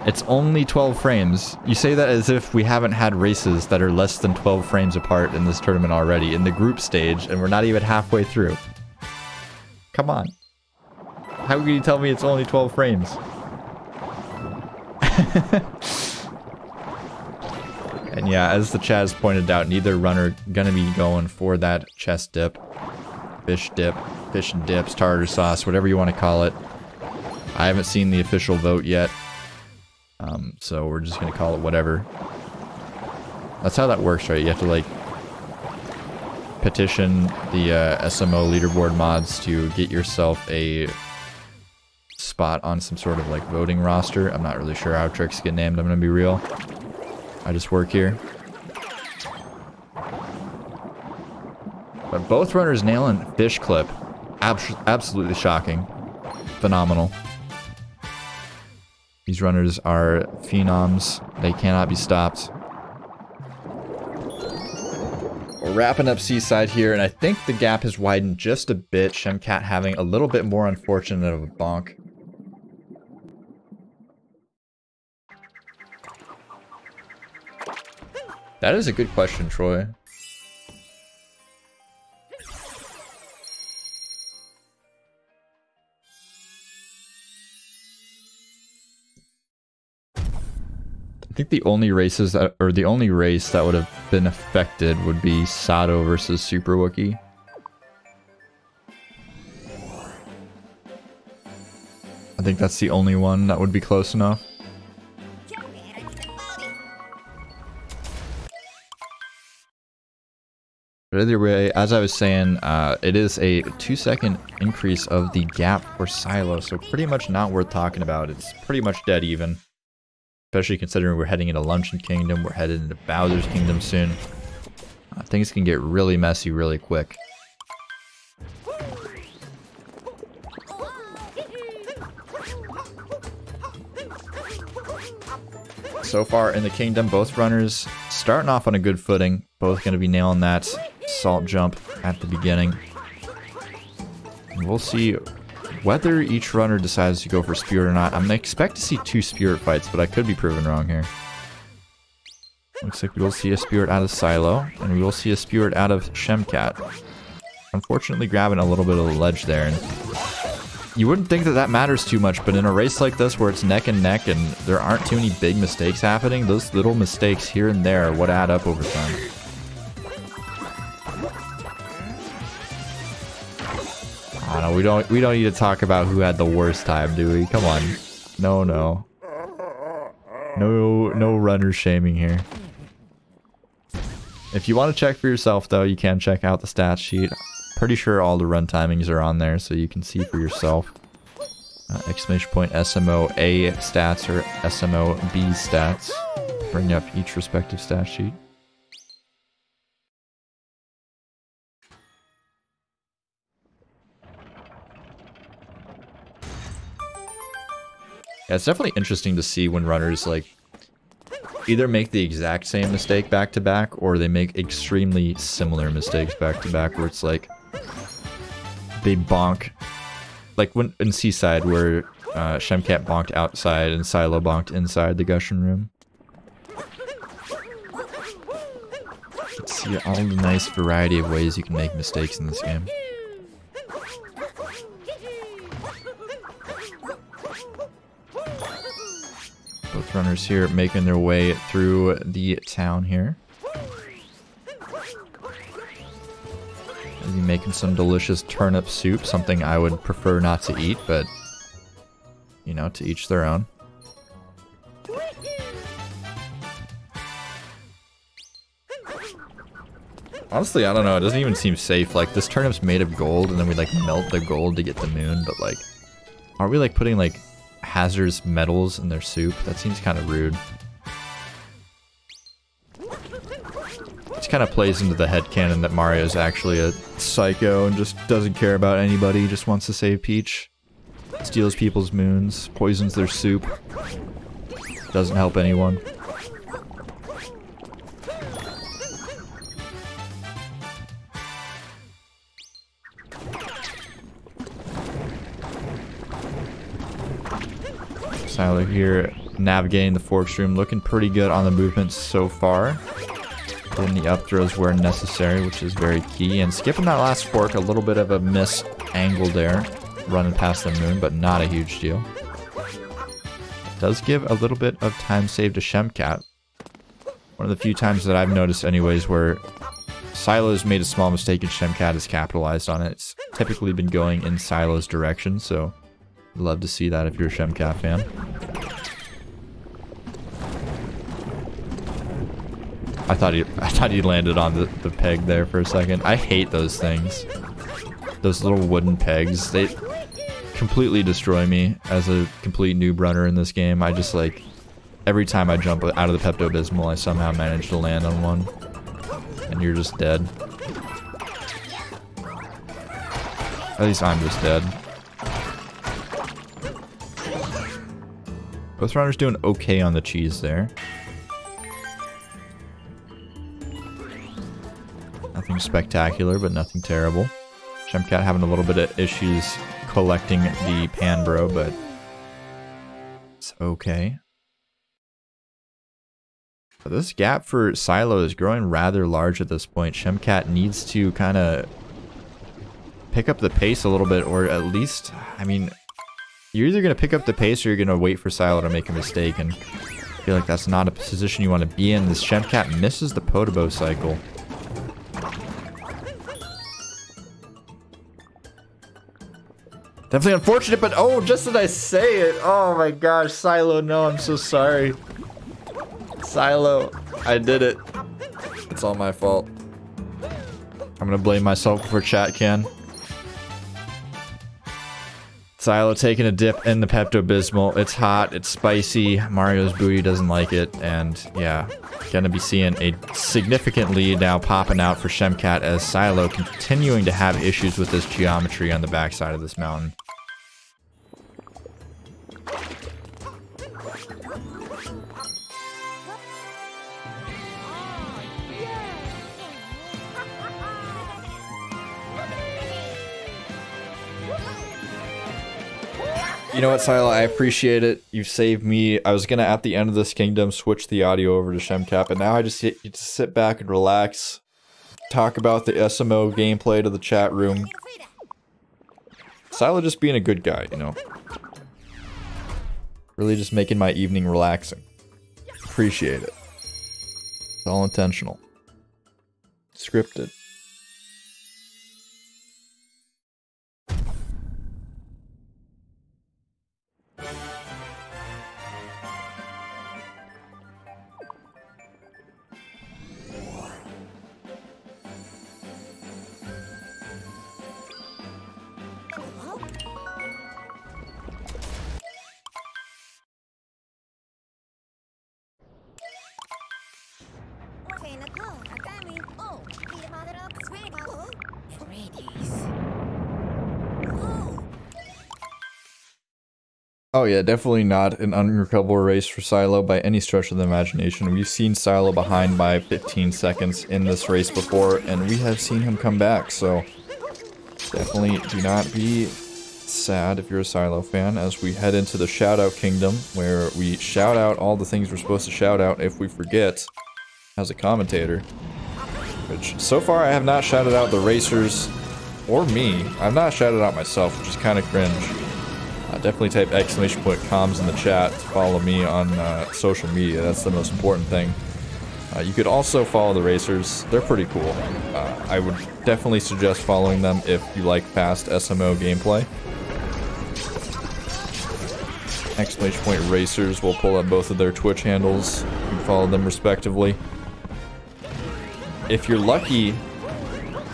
It's only 12 frames. You say that as if we haven't had races that are less than 12 frames apart in this tournament already, in the group stage, and we're not even halfway through. Come on. How can you tell me it's only 12 frames? And yeah, as the chat has pointed out, neither runner gonna be going for that chest dip, fish and dips, tartar sauce, whatever you want to call it. I haven't seen the official vote yet. So we're just gonna call it whatever. That's how that works, right? You have to like petition the SMO leaderboard mods to get yourself a spot on some sort of like voting roster. I'm not really sure how tricks get named, I'm gonna be real. I just work here. But both runners nailing fish clip. Absolutely shocking. Phenomenal. These runners are phenoms. They cannot be stopped. We're wrapping up Seaside here, and I think the gap has widened just a bit. Shemcat having a little bit more unfortunate of a bonk. That is a good question, Troy. I think the only races that, or the only race that would have been affected would be Sato versus Super Wookie. I think that's the only one that would be close enough. But either way, as I was saying, it is a 2-second increase of the gap for Sailo, so pretty much not worth talking about. It's pretty much dead even. Especially considering we're heading into Luncheon Kingdom, we're headed into Bowser's Kingdom soon. Things can get really messy really quick. So far in the Kingdom, both runners starting off on a good footing. Both going to be nailing that salt jump at the beginning. And we'll see whether each runner decides to go for Spirit or not. I'm going to expect to see 2 Spirit fights, but I could be proven wrong here. Looks like we will see a Spirit out of Sailo, and we will see a Spirit out of Shemcat. Unfortunately grabbing a little bit of the ledge there. And you wouldn't think that that matters too much, but in a race like this where it's neck and neck and there aren't too many big mistakes happening, those little mistakes here and there are what add up over time. I don't know, we don't need to talk about who had the worst time, do we? Come on. No. No runner shaming here. If you want to check for yourself though, you can check out the stat sheet. Pretty sure all the run timings are on there, so you can see for yourself. Exclamation point SMO A stats or SMO B stats. Bring up each respective stat sheet. Yeah, it's definitely interesting to see when runners like either make the exact same mistake back to back or they make extremely similar mistakes back to back where it's like they bonk. Like when in Seaside where Shemcat bonked outside and Sailo bonked inside the Gushing room. Let's see all the nice variety of ways you can make mistakes in this game. Both runners here making their way through the town here. Maybe making some delicious turnip soup, something I would prefer not to eat, but you know, to each their own. Honestly, I don't know, it doesn't even seem safe. Like, this turnip's made of gold, and then we like melt the gold to get the moon, but like, aren't we like putting like hazardous metals in their soup? That seems kind of rude. It kind of plays into the headcanon that Mario's actually a psycho and just doesn't care about anybody, just wants to save Peach. Steals people's moons, poisons their soup. Doesn't help anyone. Sailo here navigating the forks room, looking pretty good on the movements so far. Getting the up throws where necessary, which is very key. And skipping that last fork, a little bit of a miss angle there. Running past the moon, but not a huge deal. Does give a little bit of time saved to Shemcat. One of the few times that I've noticed anyways where Sailo's made a small mistake and Shemcat has capitalized on it. It's typically been going in Sailo's direction, so I'd love to see that if you're a Shemcat fan. I thought he landed on the peg there for a second. I hate those things. Those little wooden pegs, they completely destroy me as a complete noob runner in this game. I just like, every time I jump out of the Pepto-Bismol, I somehow manage to land on one. And you're just dead. At least I'm just dead. Both runners doing okay on the cheese there. Nothing spectacular, but nothing terrible. Shemcat having a little bit of issues collecting the pan bro, but it's okay. But this gap for Sailo is growing rather large at this point. Shemcat needs to kind of pick up the pace a little bit, or at least, I mean, you're either going to pick up the pace or you're going to wait for Sailo to make a mistake, and I feel like that's not a position you want to be in. This Shemcat misses the Podobo cycle. Definitely unfortunate, but oh, just as I say it, oh my gosh, Sailo, no, I'm so sorry. Sailo, I did it. It's all my fault. I'm gonna blame myself before chat can. Sailo taking a dip in the Pepto-Bismol. It's hot, it's spicy, Mario's booty doesn't like it, and yeah, gonna be seeing a significant lead now popping out for Shemcat as Sailo continuing to have issues with this geometry on the backside of this mountain. You know what, Sailo, I appreciate it. You've saved me. I was gonna, at the end of this kingdom, switch the audio over to Shemcat, but now I just get to sit back and relax, talk about the SMO gameplay to the chat room. Sailo just being a good guy, you know. Really just making my evening relaxing. Appreciate it. It's all intentional. Scripted. Oh yeah, definitely not an unrecoverable race for Sailo by any stretch of the imagination. We've seen Sailo behind by 15 seconds in this race before, and we have seen him come back, so definitely do not be sad if you're a Sailo fan as we head into the Shoutout Kingdom, where we shout out all the things we're supposed to shout out if we forget as a commentator. Which, so far I have not shouted out the racers, or me. I've not shouted out myself, which is kind of cringe. Definitely type !comms in the chat to follow me on social media. That's the most important thing. You could also follow the racers. They're pretty cool. I would definitely suggest following them if you like fast SMO gameplay. !racers will pull up both of their Twitch handles. You can follow them respectively. If you're lucky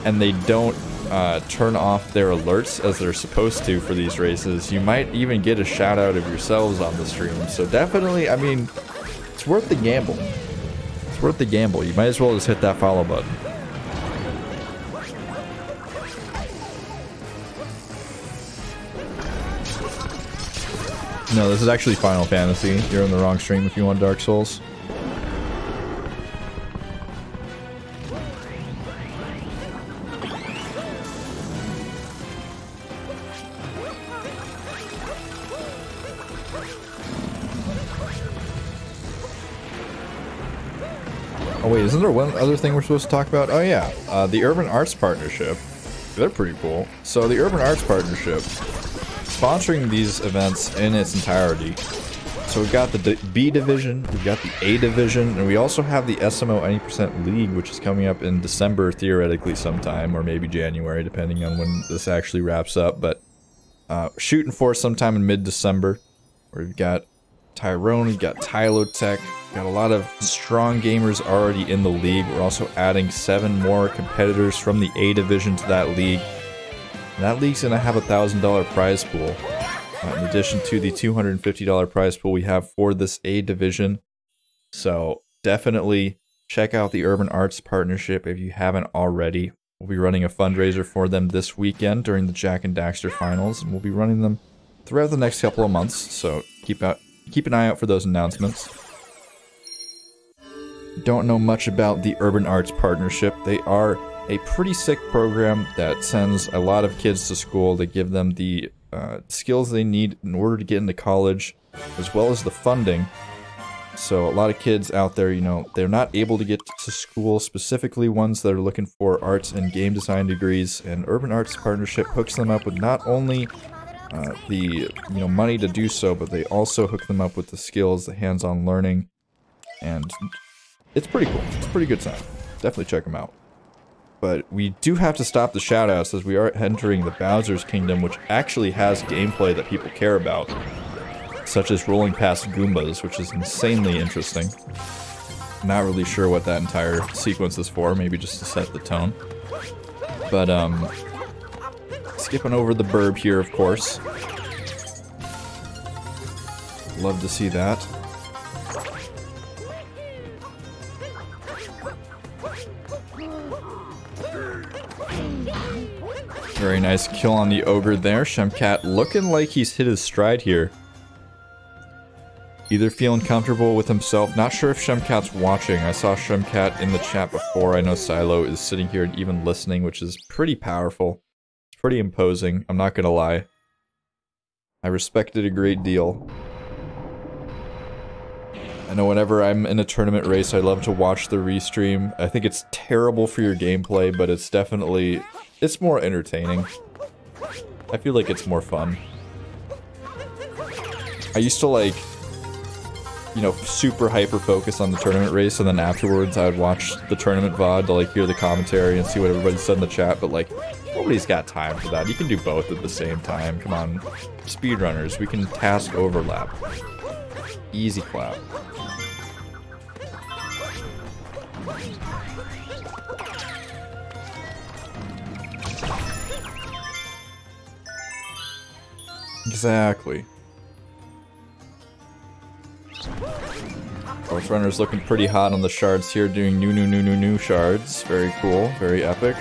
and they don't turn off their alerts as they're supposed to for these races, you might even get a shout out of yourselves on the stream. So definitely, I mean, it's worth the gamble. It's worth the gamble. You might as well just hit that follow button. No, this is actually Final Fantasy. You're in the wrong stream if you want Dark Souls. Oh wait, isn't there one other thing we're supposed to talk about? Oh yeah, the Urban Arts Partnership. They're pretty cool. So the Urban Arts Partnership, sponsoring these events in its entirety. So we've got the B Division, we've got the A Division, and we also have the SMO 90% League, which is coming up in December, theoretically sometime, or maybe January, depending on when this actually wraps up. But shooting for sometime in mid-December, where we've got Tyrone, we've got Tylotech, we've got a lot of strong gamers already in the league. We're also adding 7 more competitors from the A Division to that league. And that league's going to have a $1,000 prize pool, in addition to the $250 prize pool we have for this A Division. So definitely check out the Urban Arts Partnership if you haven't already. We'll be running a fundraiser for them this weekend during the Jack and Daxter finals, and we'll be running them throughout the next couple of months, so keep an eye out for those announcements. Don't know much about the Urban Arts Partnership. They are a pretty sick program that sends a lot of kids to school. They give them the skills they need in order to get into college, as well as the funding. So a lot of kids out there, you know, they're not able to get to school, specifically ones that are looking for arts and game design degrees, and Urban Arts Partnership hooks them up with not only the money to do so, but they also hook them up with the skills, the hands-on learning, and it's pretty cool. It's a pretty good time. Definitely check them out. But we do have to stop the shoutouts as we are entering the Bowser's Kingdom, which actually has gameplay that people care about, such as rolling past Goombas, which is insanely interesting. Not really sure what that entire sequence is for, maybe just to set the tone. But skipping over the burb here, of course. Love to see that. Very nice kill on the ogre there. Shemcat looking like he's hit his stride here. Either feeling comfortable with himself. Not sure if Shemcat's watching. I saw Shemcat in the chat before. I know Sailo is sitting here and even listening, which is pretty powerful. It's pretty imposing, I'm not gonna lie. I respect it a great deal. I know whenever I'm in a tournament race, I love to watch the restream. I think it's terrible for your gameplay, but it's definitely... it's more entertaining. I feel like it's more fun. I used to, like, you know, super hyper-focus on the tournament race, and then afterwards I would watch the tournament VOD to, like, hear the commentary and see what everybody said in the chat, but, like, nobody's got time for that. You can do both at the same time. Come on. Speedrunners, we can task overlap. Easy clap. Exactly. Ghost Runner's looking pretty hot on the shards here, doing new shards. Very cool, very epic.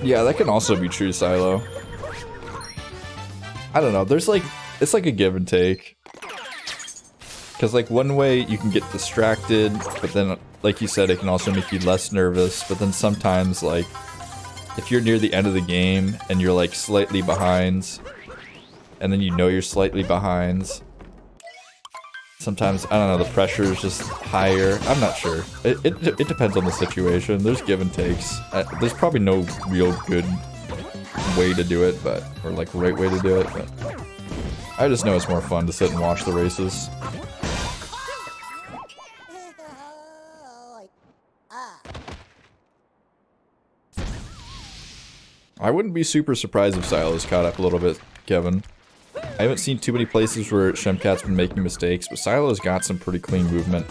Yeah, that can also be true, Sailo. I don't know, there's like, it's like a give and take. Because like one way you can get distracted, but then like you said, it can also make you less nervous, but then sometimes like, if you're near the end of the game and you're like slightly behind, and then you know you're slightly behind, sometimes, I don't know, the pressure is just higher. I'm not sure. It depends on the situation. There's give and takes. There's probably no real good way to do it, but, or like right way to do it, but I just know it's more fun to sit and watch the races. I wouldn't be super surprised if Sailo's caught up a little bit, Kevin. I haven't seen too many places where Shemcat's been making mistakes, but Sailo's got some pretty clean movement.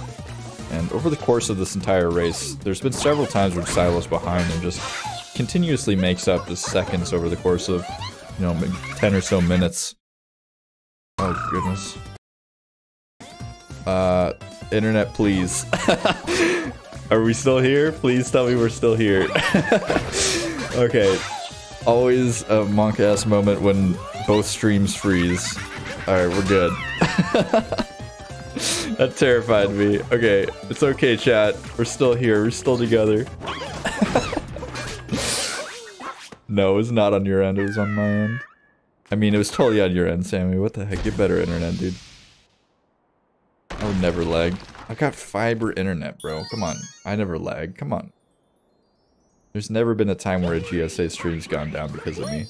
And over the course of this entire race, there's been several times where Sailo's behind and just continuously makes up the seconds over the course of, you know, maybe 10 or so minutes. Oh, goodness. Internet, please. Are we still here? Please tell me we're still here. Okay. Always a monk-ass moment when both streams freeze. Alright, we're good. That terrified me. Okay, it's okay, chat. We're still here. We're still together. No, it was not on your end. It was on my end. I mean, it was totally on your end, Sammy. What the heck? Get better internet, dude. I would never lag. I got fiber internet, bro. Come on. I never lag. Come on. There's never been a time where a GSA stream's gone down because of me.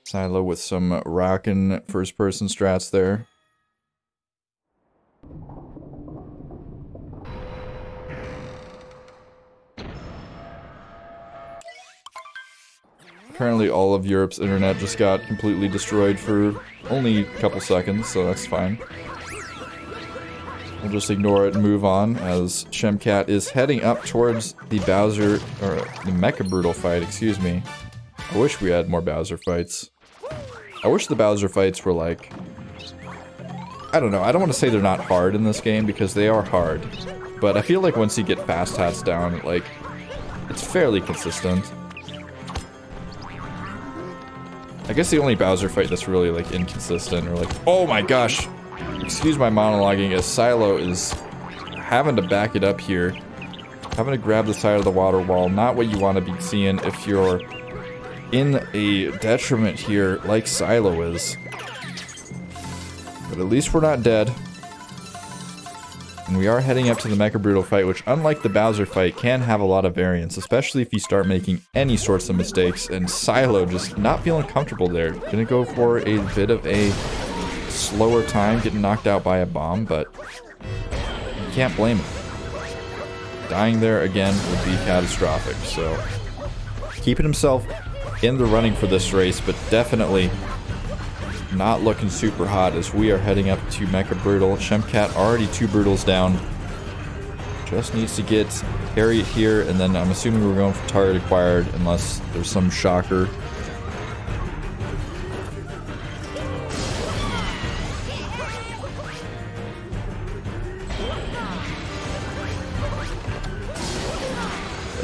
Sailo with some rockin' first-person strats there. Apparently all of Europe's internet just got completely destroyed for only a couple seconds, so that's fine. We'll just ignore it and move on as Shemcat is heading up towards the Bowser, or the Mecha Brutal fight, excuse me. I wish we had more Bowser fights. I wish the Bowser fights were like, I don't know, I don't want to say they're not hard in this game because they are hard. But I feel like once you get fast hats down, like, it's fairly consistent. I guess the only Bowser fight that's really like inconsistent or like, oh my gosh! Excuse my monologuing as Sailo is having to back it up here. Having to grab the side of the water wall. Not what you want to be seeing if you're in a detriment here like Sailo is. But at least we're not dead. And we are heading up to the Mecha Brutal fight, which unlike the Bowser fight can have a lot of variance, especially if you start making any sorts of mistakes. And Sailo just not feeling comfortable there. Gonna go for a bit of a slower time, getting knocked out by a bomb, but you can't blame him. Dying there again would be catastrophic, so keeping himself in the running for this race, but definitely not looking super hot as we are heading up to Mecha Brutal. Shemcat already 2 Brutals down. Just needs to get Harriet here, and then I'm assuming we're going for target acquired unless there's some shocker.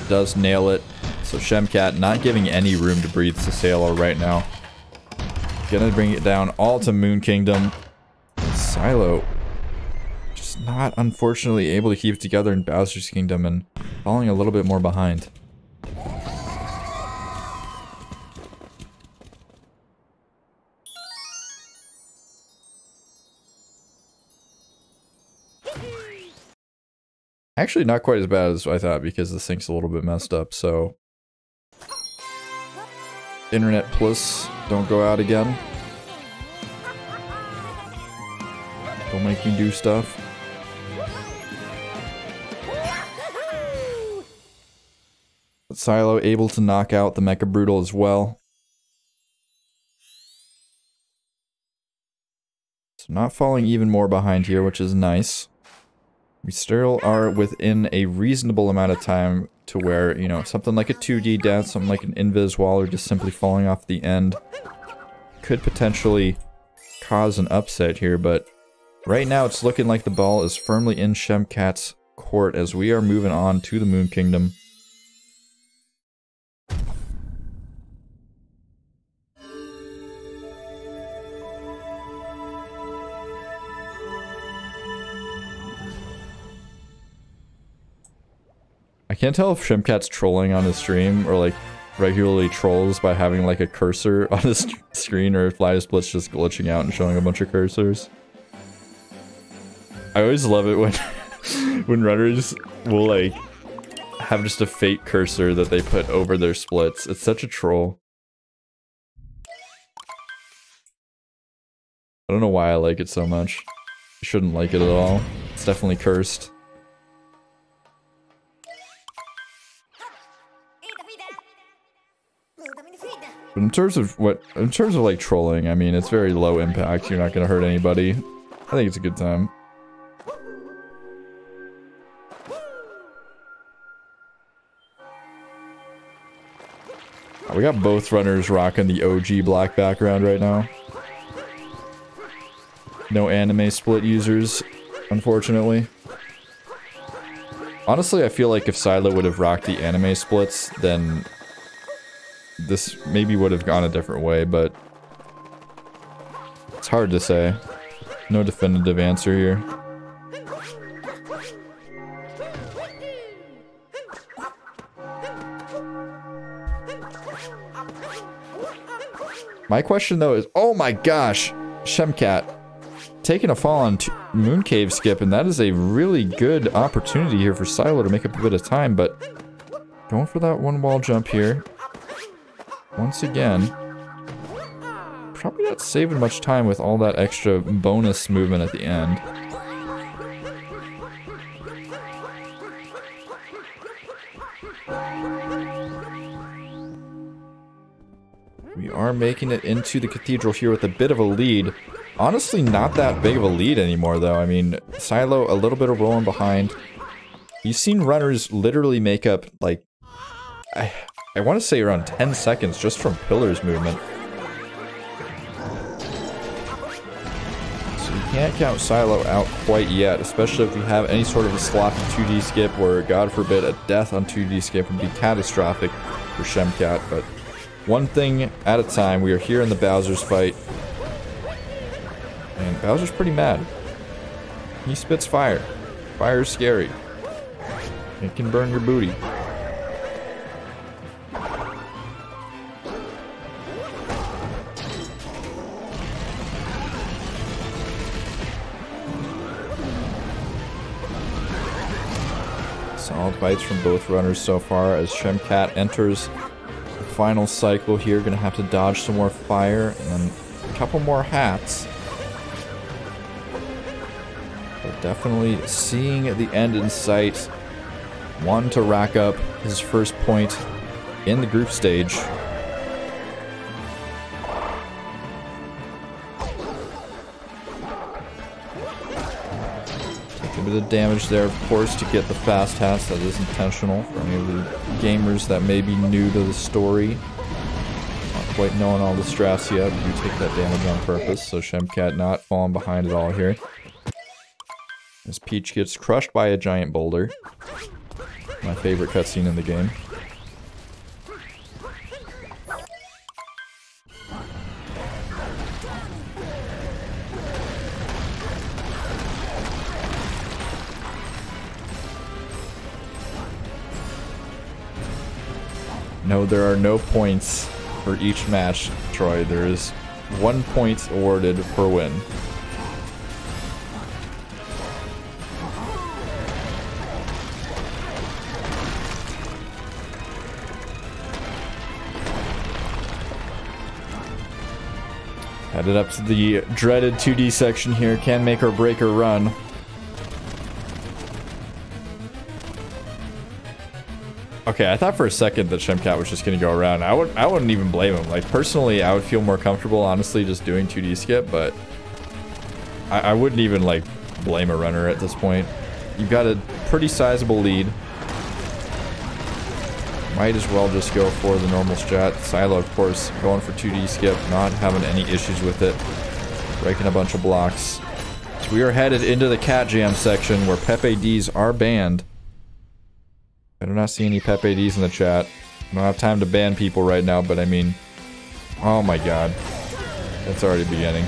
Does nail it. So Shemcat not giving any room to breathe to Sailo right now. Gonna bring it down all to Moon Kingdom. Sailo just not, unfortunately, able to keep it together in Bowser's Kingdom and falling a little bit more behind. Actually, not quite as bad as I thought because the sync's a little bit messed up, so... Internet plus, don't go out again. Don't make me do stuff. But Sailo able to knock out the Mecha Brutal as well. So not falling even more behind here, which is nice. We still are within a reasonable amount of time to where, you know, something like a 2D death, something like an invis wall, or just simply falling off the end could potentially cause an upset here, but Right now, it's looking like the ball is firmly in Shemcat's court as we are moving on to the Moon Kingdom. I can't tell if Shemcat's trolling on his stream or like regularly trolls by having like a cursor on his screen, or if Fly Split's just glitching out and showing a bunch of cursors. I always love it when when runners will like have just a fake cursor that they put over their splits. It's such a troll. I don't know why I like it so much. I shouldn't like it at all. It's definitely cursed. But in terms of like trolling, I mean, it's very low impact. You're not gonna hurt anybody. I think it's a good time. We got both runners rocking the OG black background right now. No anime split users, unfortunately. Honestly, I feel like if Sailo would have rocked the anime splits, then this maybe would have gone a different way, but it's hard to say. No definitive answer here. My question though is, oh my gosh, Shemcat taking a fall on Moon Cave skip, and that is a really good opportunity here for Sailo to make up a bit of time, but going for that one wall jump here. Once again, probably not saving much time with all that extra bonus movement at the end. We are making it into the cathedral here with a bit of a lead. Honestly, not that big of a lead anymore, though. I mean, Sailo a little bit of rolling behind. You've seen runners literally make up, like, I want to say around 10 seconds just from Pillar's movement. So you can't count Sailo out quite yet, especially if we have any sort of a sloppy 2D skip where, God forbid, a death on 2D skip would be catastrophic for Shemcat, but one thing at a time. We are here in the Bowser's fight. And Bowser's pretty mad. He spits fire. Fire's scary. It can burn your booty. Solid bites from both runners so far as Shemcat enters the final cycle here. Gonna have to dodge some more fire and then a couple more hats. But definitely seeing the end in sight. One to rack up his first point in the group stage. A bit of damage there, of course, to get the fast hats. That is intentional for any of the gamers that may be new to the story. Not quite knowing all the strats yet, but do take that damage on purpose, so Shemcat not falling behind at all here. As Peach gets crushed by a giant boulder. My favorite cutscene in the game. No, there are no points for each match, Troy. There is 1 point awarded per win. Headed up to the dreaded 2D section here. Can make or break or run. Okay, I thought for a second that Shemcat was just gonna go around. I wouldn't even blame him. Like, personally, I would feel more comfortable, honestly, just doing 2D skip, but I wouldn't even, like, blame a runner at this point. You've got a pretty sizable lead. Might as well just go for the normal strat. Sailo, of course, going for 2D skip, not having any issues with it. Breaking a bunch of blocks. It's we are headed into the Cat Jam section where Pepe Ds are banned. I do not see any Pepe Ds in the chat. I don't have time to ban people right now, but I mean... Oh my god. That's already beginning.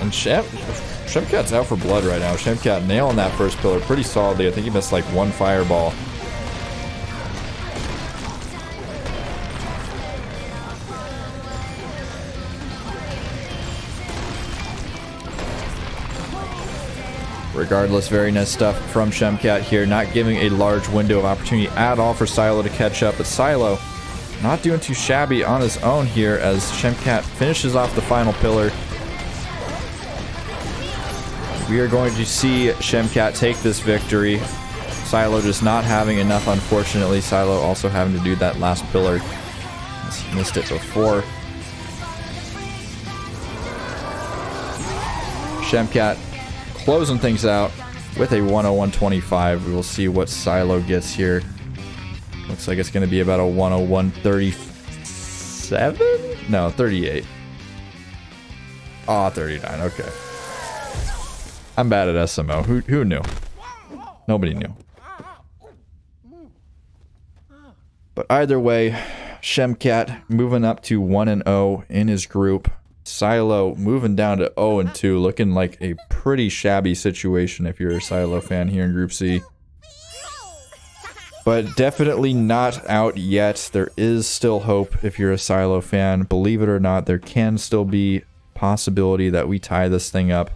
And Shemcat's out for blood right now. Shemcat nailing that first pillar pretty solidly. I think he missed like one fireball. Regardless, very nice stuff from Shemcat here. Not giving a large window of opportunity at all for Sailo to catch up. But Sailo not doing too shabby on his own here as Shemcat finishes off the final pillar. We are going to see Shemcat take this victory. Sailo just not having enough, unfortunately. Sailo also having to do that last pillar. Missed it before. Shemcat closing things out with a 101.25. We will see what Sailo gets here. Looks like it's going to be about a 101.37? No, 38. Aw, 39. Okay. I'm bad at SMO. Who knew? Nobody knew. But either way, Shemcat moving up to 1-0 in his group. Sailo moving down to 0-2, looking like a pretty shabby situation if you're a Sailo fan here in Group C. But definitely not out yet. There is still hope if you're a Sailo fan. Believe it or not, there can still be possibility that we tie this thing up.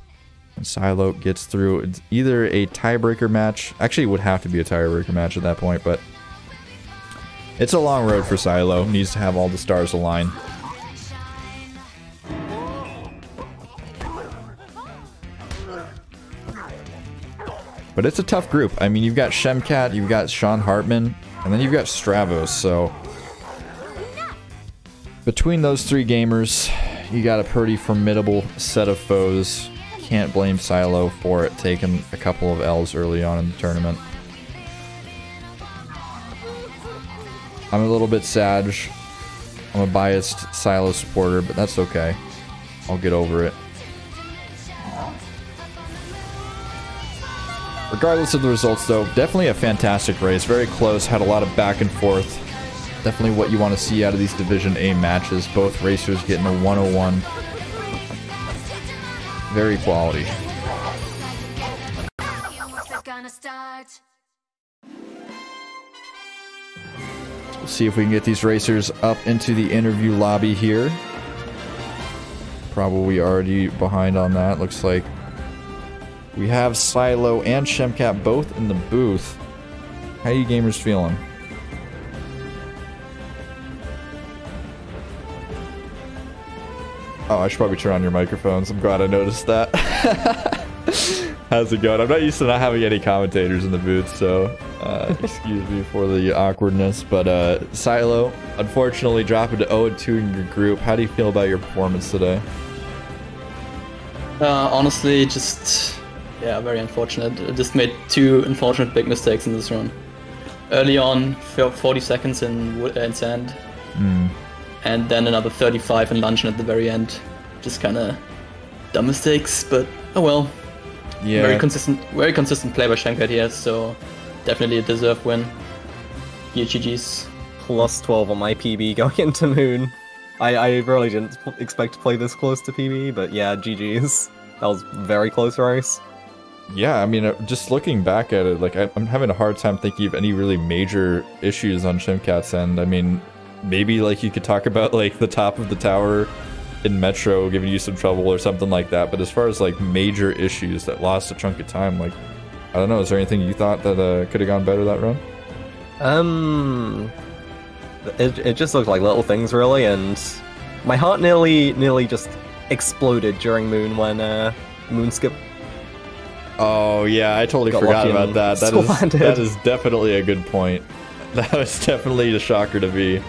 And Sailo gets through. It's either a tiebreaker match. Actually, it would have to be a tiebreaker match at that point, but it's a long road for Sailo. Needs to have all the stars align. But it's a tough group. I mean, you've got Shemcat, you've got Sean Hartman, and then you've got Stravos, so... Between those three gamers, you got a pretty formidable set of foes. Can't blame Sailo for it, taking a couple of L's early on in the tournament. I'm a little bit sad. I'm a biased Sailo supporter, but that's okay. I'll get over it. Regardless of the results, though, definitely a fantastic race. Very close, had a lot of back and forth. Definitely what you want to see out of these Division A matches. Both racers getting a 101. Very quality. We'll see if we can get these racers up into the interview lobby here. Probably already behind on that. Looks like we have Sailo and Shemcat both in the booth. How you gamers feeling? Oh, I should probably turn on your microphones. I'm glad I noticed that. How's it going? I'm not used to not having any commentators in the booth, so excuse me for the awkwardness. But Sailo, unfortunately dropping to 0-2 in your group. How do you feel about your performance today? Honestly, just... yeah, very unfortunate. I just made two unfortunate big mistakes in this run. Early on, 40 seconds in sand. And then another 35 in luncheon at the very end. Just kind of dumb mistakes, but oh well. Yeah. Very consistent play by Shemcat here, so definitely a deserved win. Here, GG's. Plus 12 on my PB going into Moon. I really didn't expect to play this close to PB, but yeah, GG's. That was a very close race. Yeah, I mean, just looking back at it, like, I'm having a hard time thinking of any really major issues on Shemcat's end. I mean, maybe, like, you could talk about, like, the top of the tower in Metro giving you some trouble or something like that, but as far as, like, major issues that lost a chunk of time, like, I don't know, is there anything you thought that could have gone better that run? It just looked like little things, really, and my heart nearly just exploded during Moon when Moon skipped. Oh yeah, I totally forgot about that. That is definitely a good point. That was definitely a shocker to me.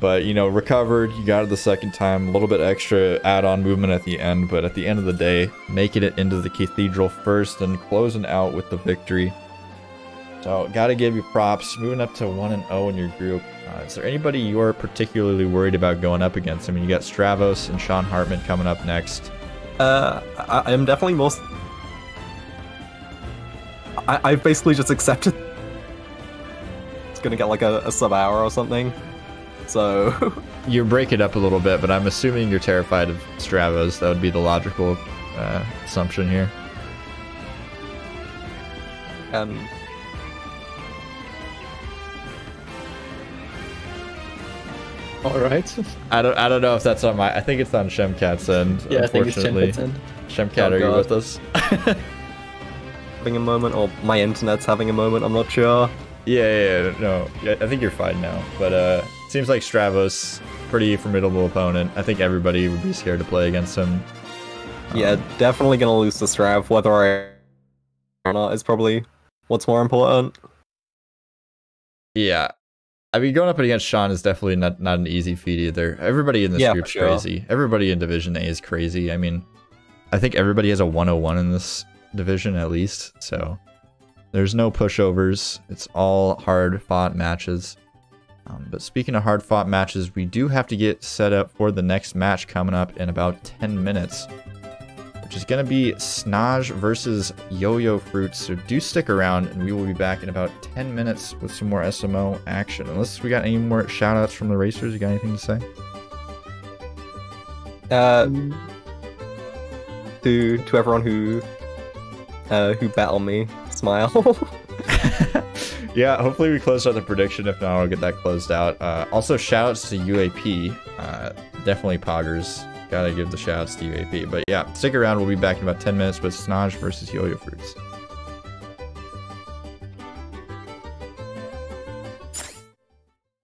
But you know, recovered, you got it the second time, a little bit extra add-on movement at the end, but at the end of the day, making it into the Cathedral first and closing out with the victory. So, gotta give you props. Moving up to 1-0 in your group. Is there anybody you're particularly worried about going up against? I mean, you got Stravos and Sean Hartman coming up next. I'm definitely most... I've basically just accepted it's gonna get like a sub-hour or something. So... You break it up a little bit, but I'm assuming you're terrified of Stravos. That would be the logical assumption here. Alright. I don't know if that's on my... I think it's on Shemcat's end, Yeah, unfortunately. I think it's Shemcat's end. Shemcat, Oh, are you God. with us? Having a moment, or my internet's having a moment, I'm not sure. Yeah, no. Yeah, I think you're fine now. But seems like Stravos, pretty formidable opponent. I think everybody would be scared to play against him. Yeah, definitely gonna lose to Strav, whether I or not is probably what's more important. Yeah. I mean, going up against Sean is definitely not an easy feat either. Everybody in this Yeah, group's for sure. crazy. Everybody in Division A is crazy. I mean, I think everybody has a 101 in this division at least, so there's no pushovers. It's all hard-fought matches. But speaking of hard-fought matches, we do have to get set up for the next match coming up in about 10 minutes, which is going to be Snaj versus Yo-Yo Fruits. So do stick around, and we will be back in about 10 minutes with some more SMO action. Unless we got any more shout-outs from the racers, you got anything to say? To everyone who bet on me, smile. Yeah, hopefully we closed out the prediction. If not, I'll get that closed out. Also, shout-outs to UAP. Definitely Poggers. Gotta give the shout-outs to UAP. But yeah, stick around. We'll be back in about 10 minutes with Snaj versus Yo-Yo Fruits.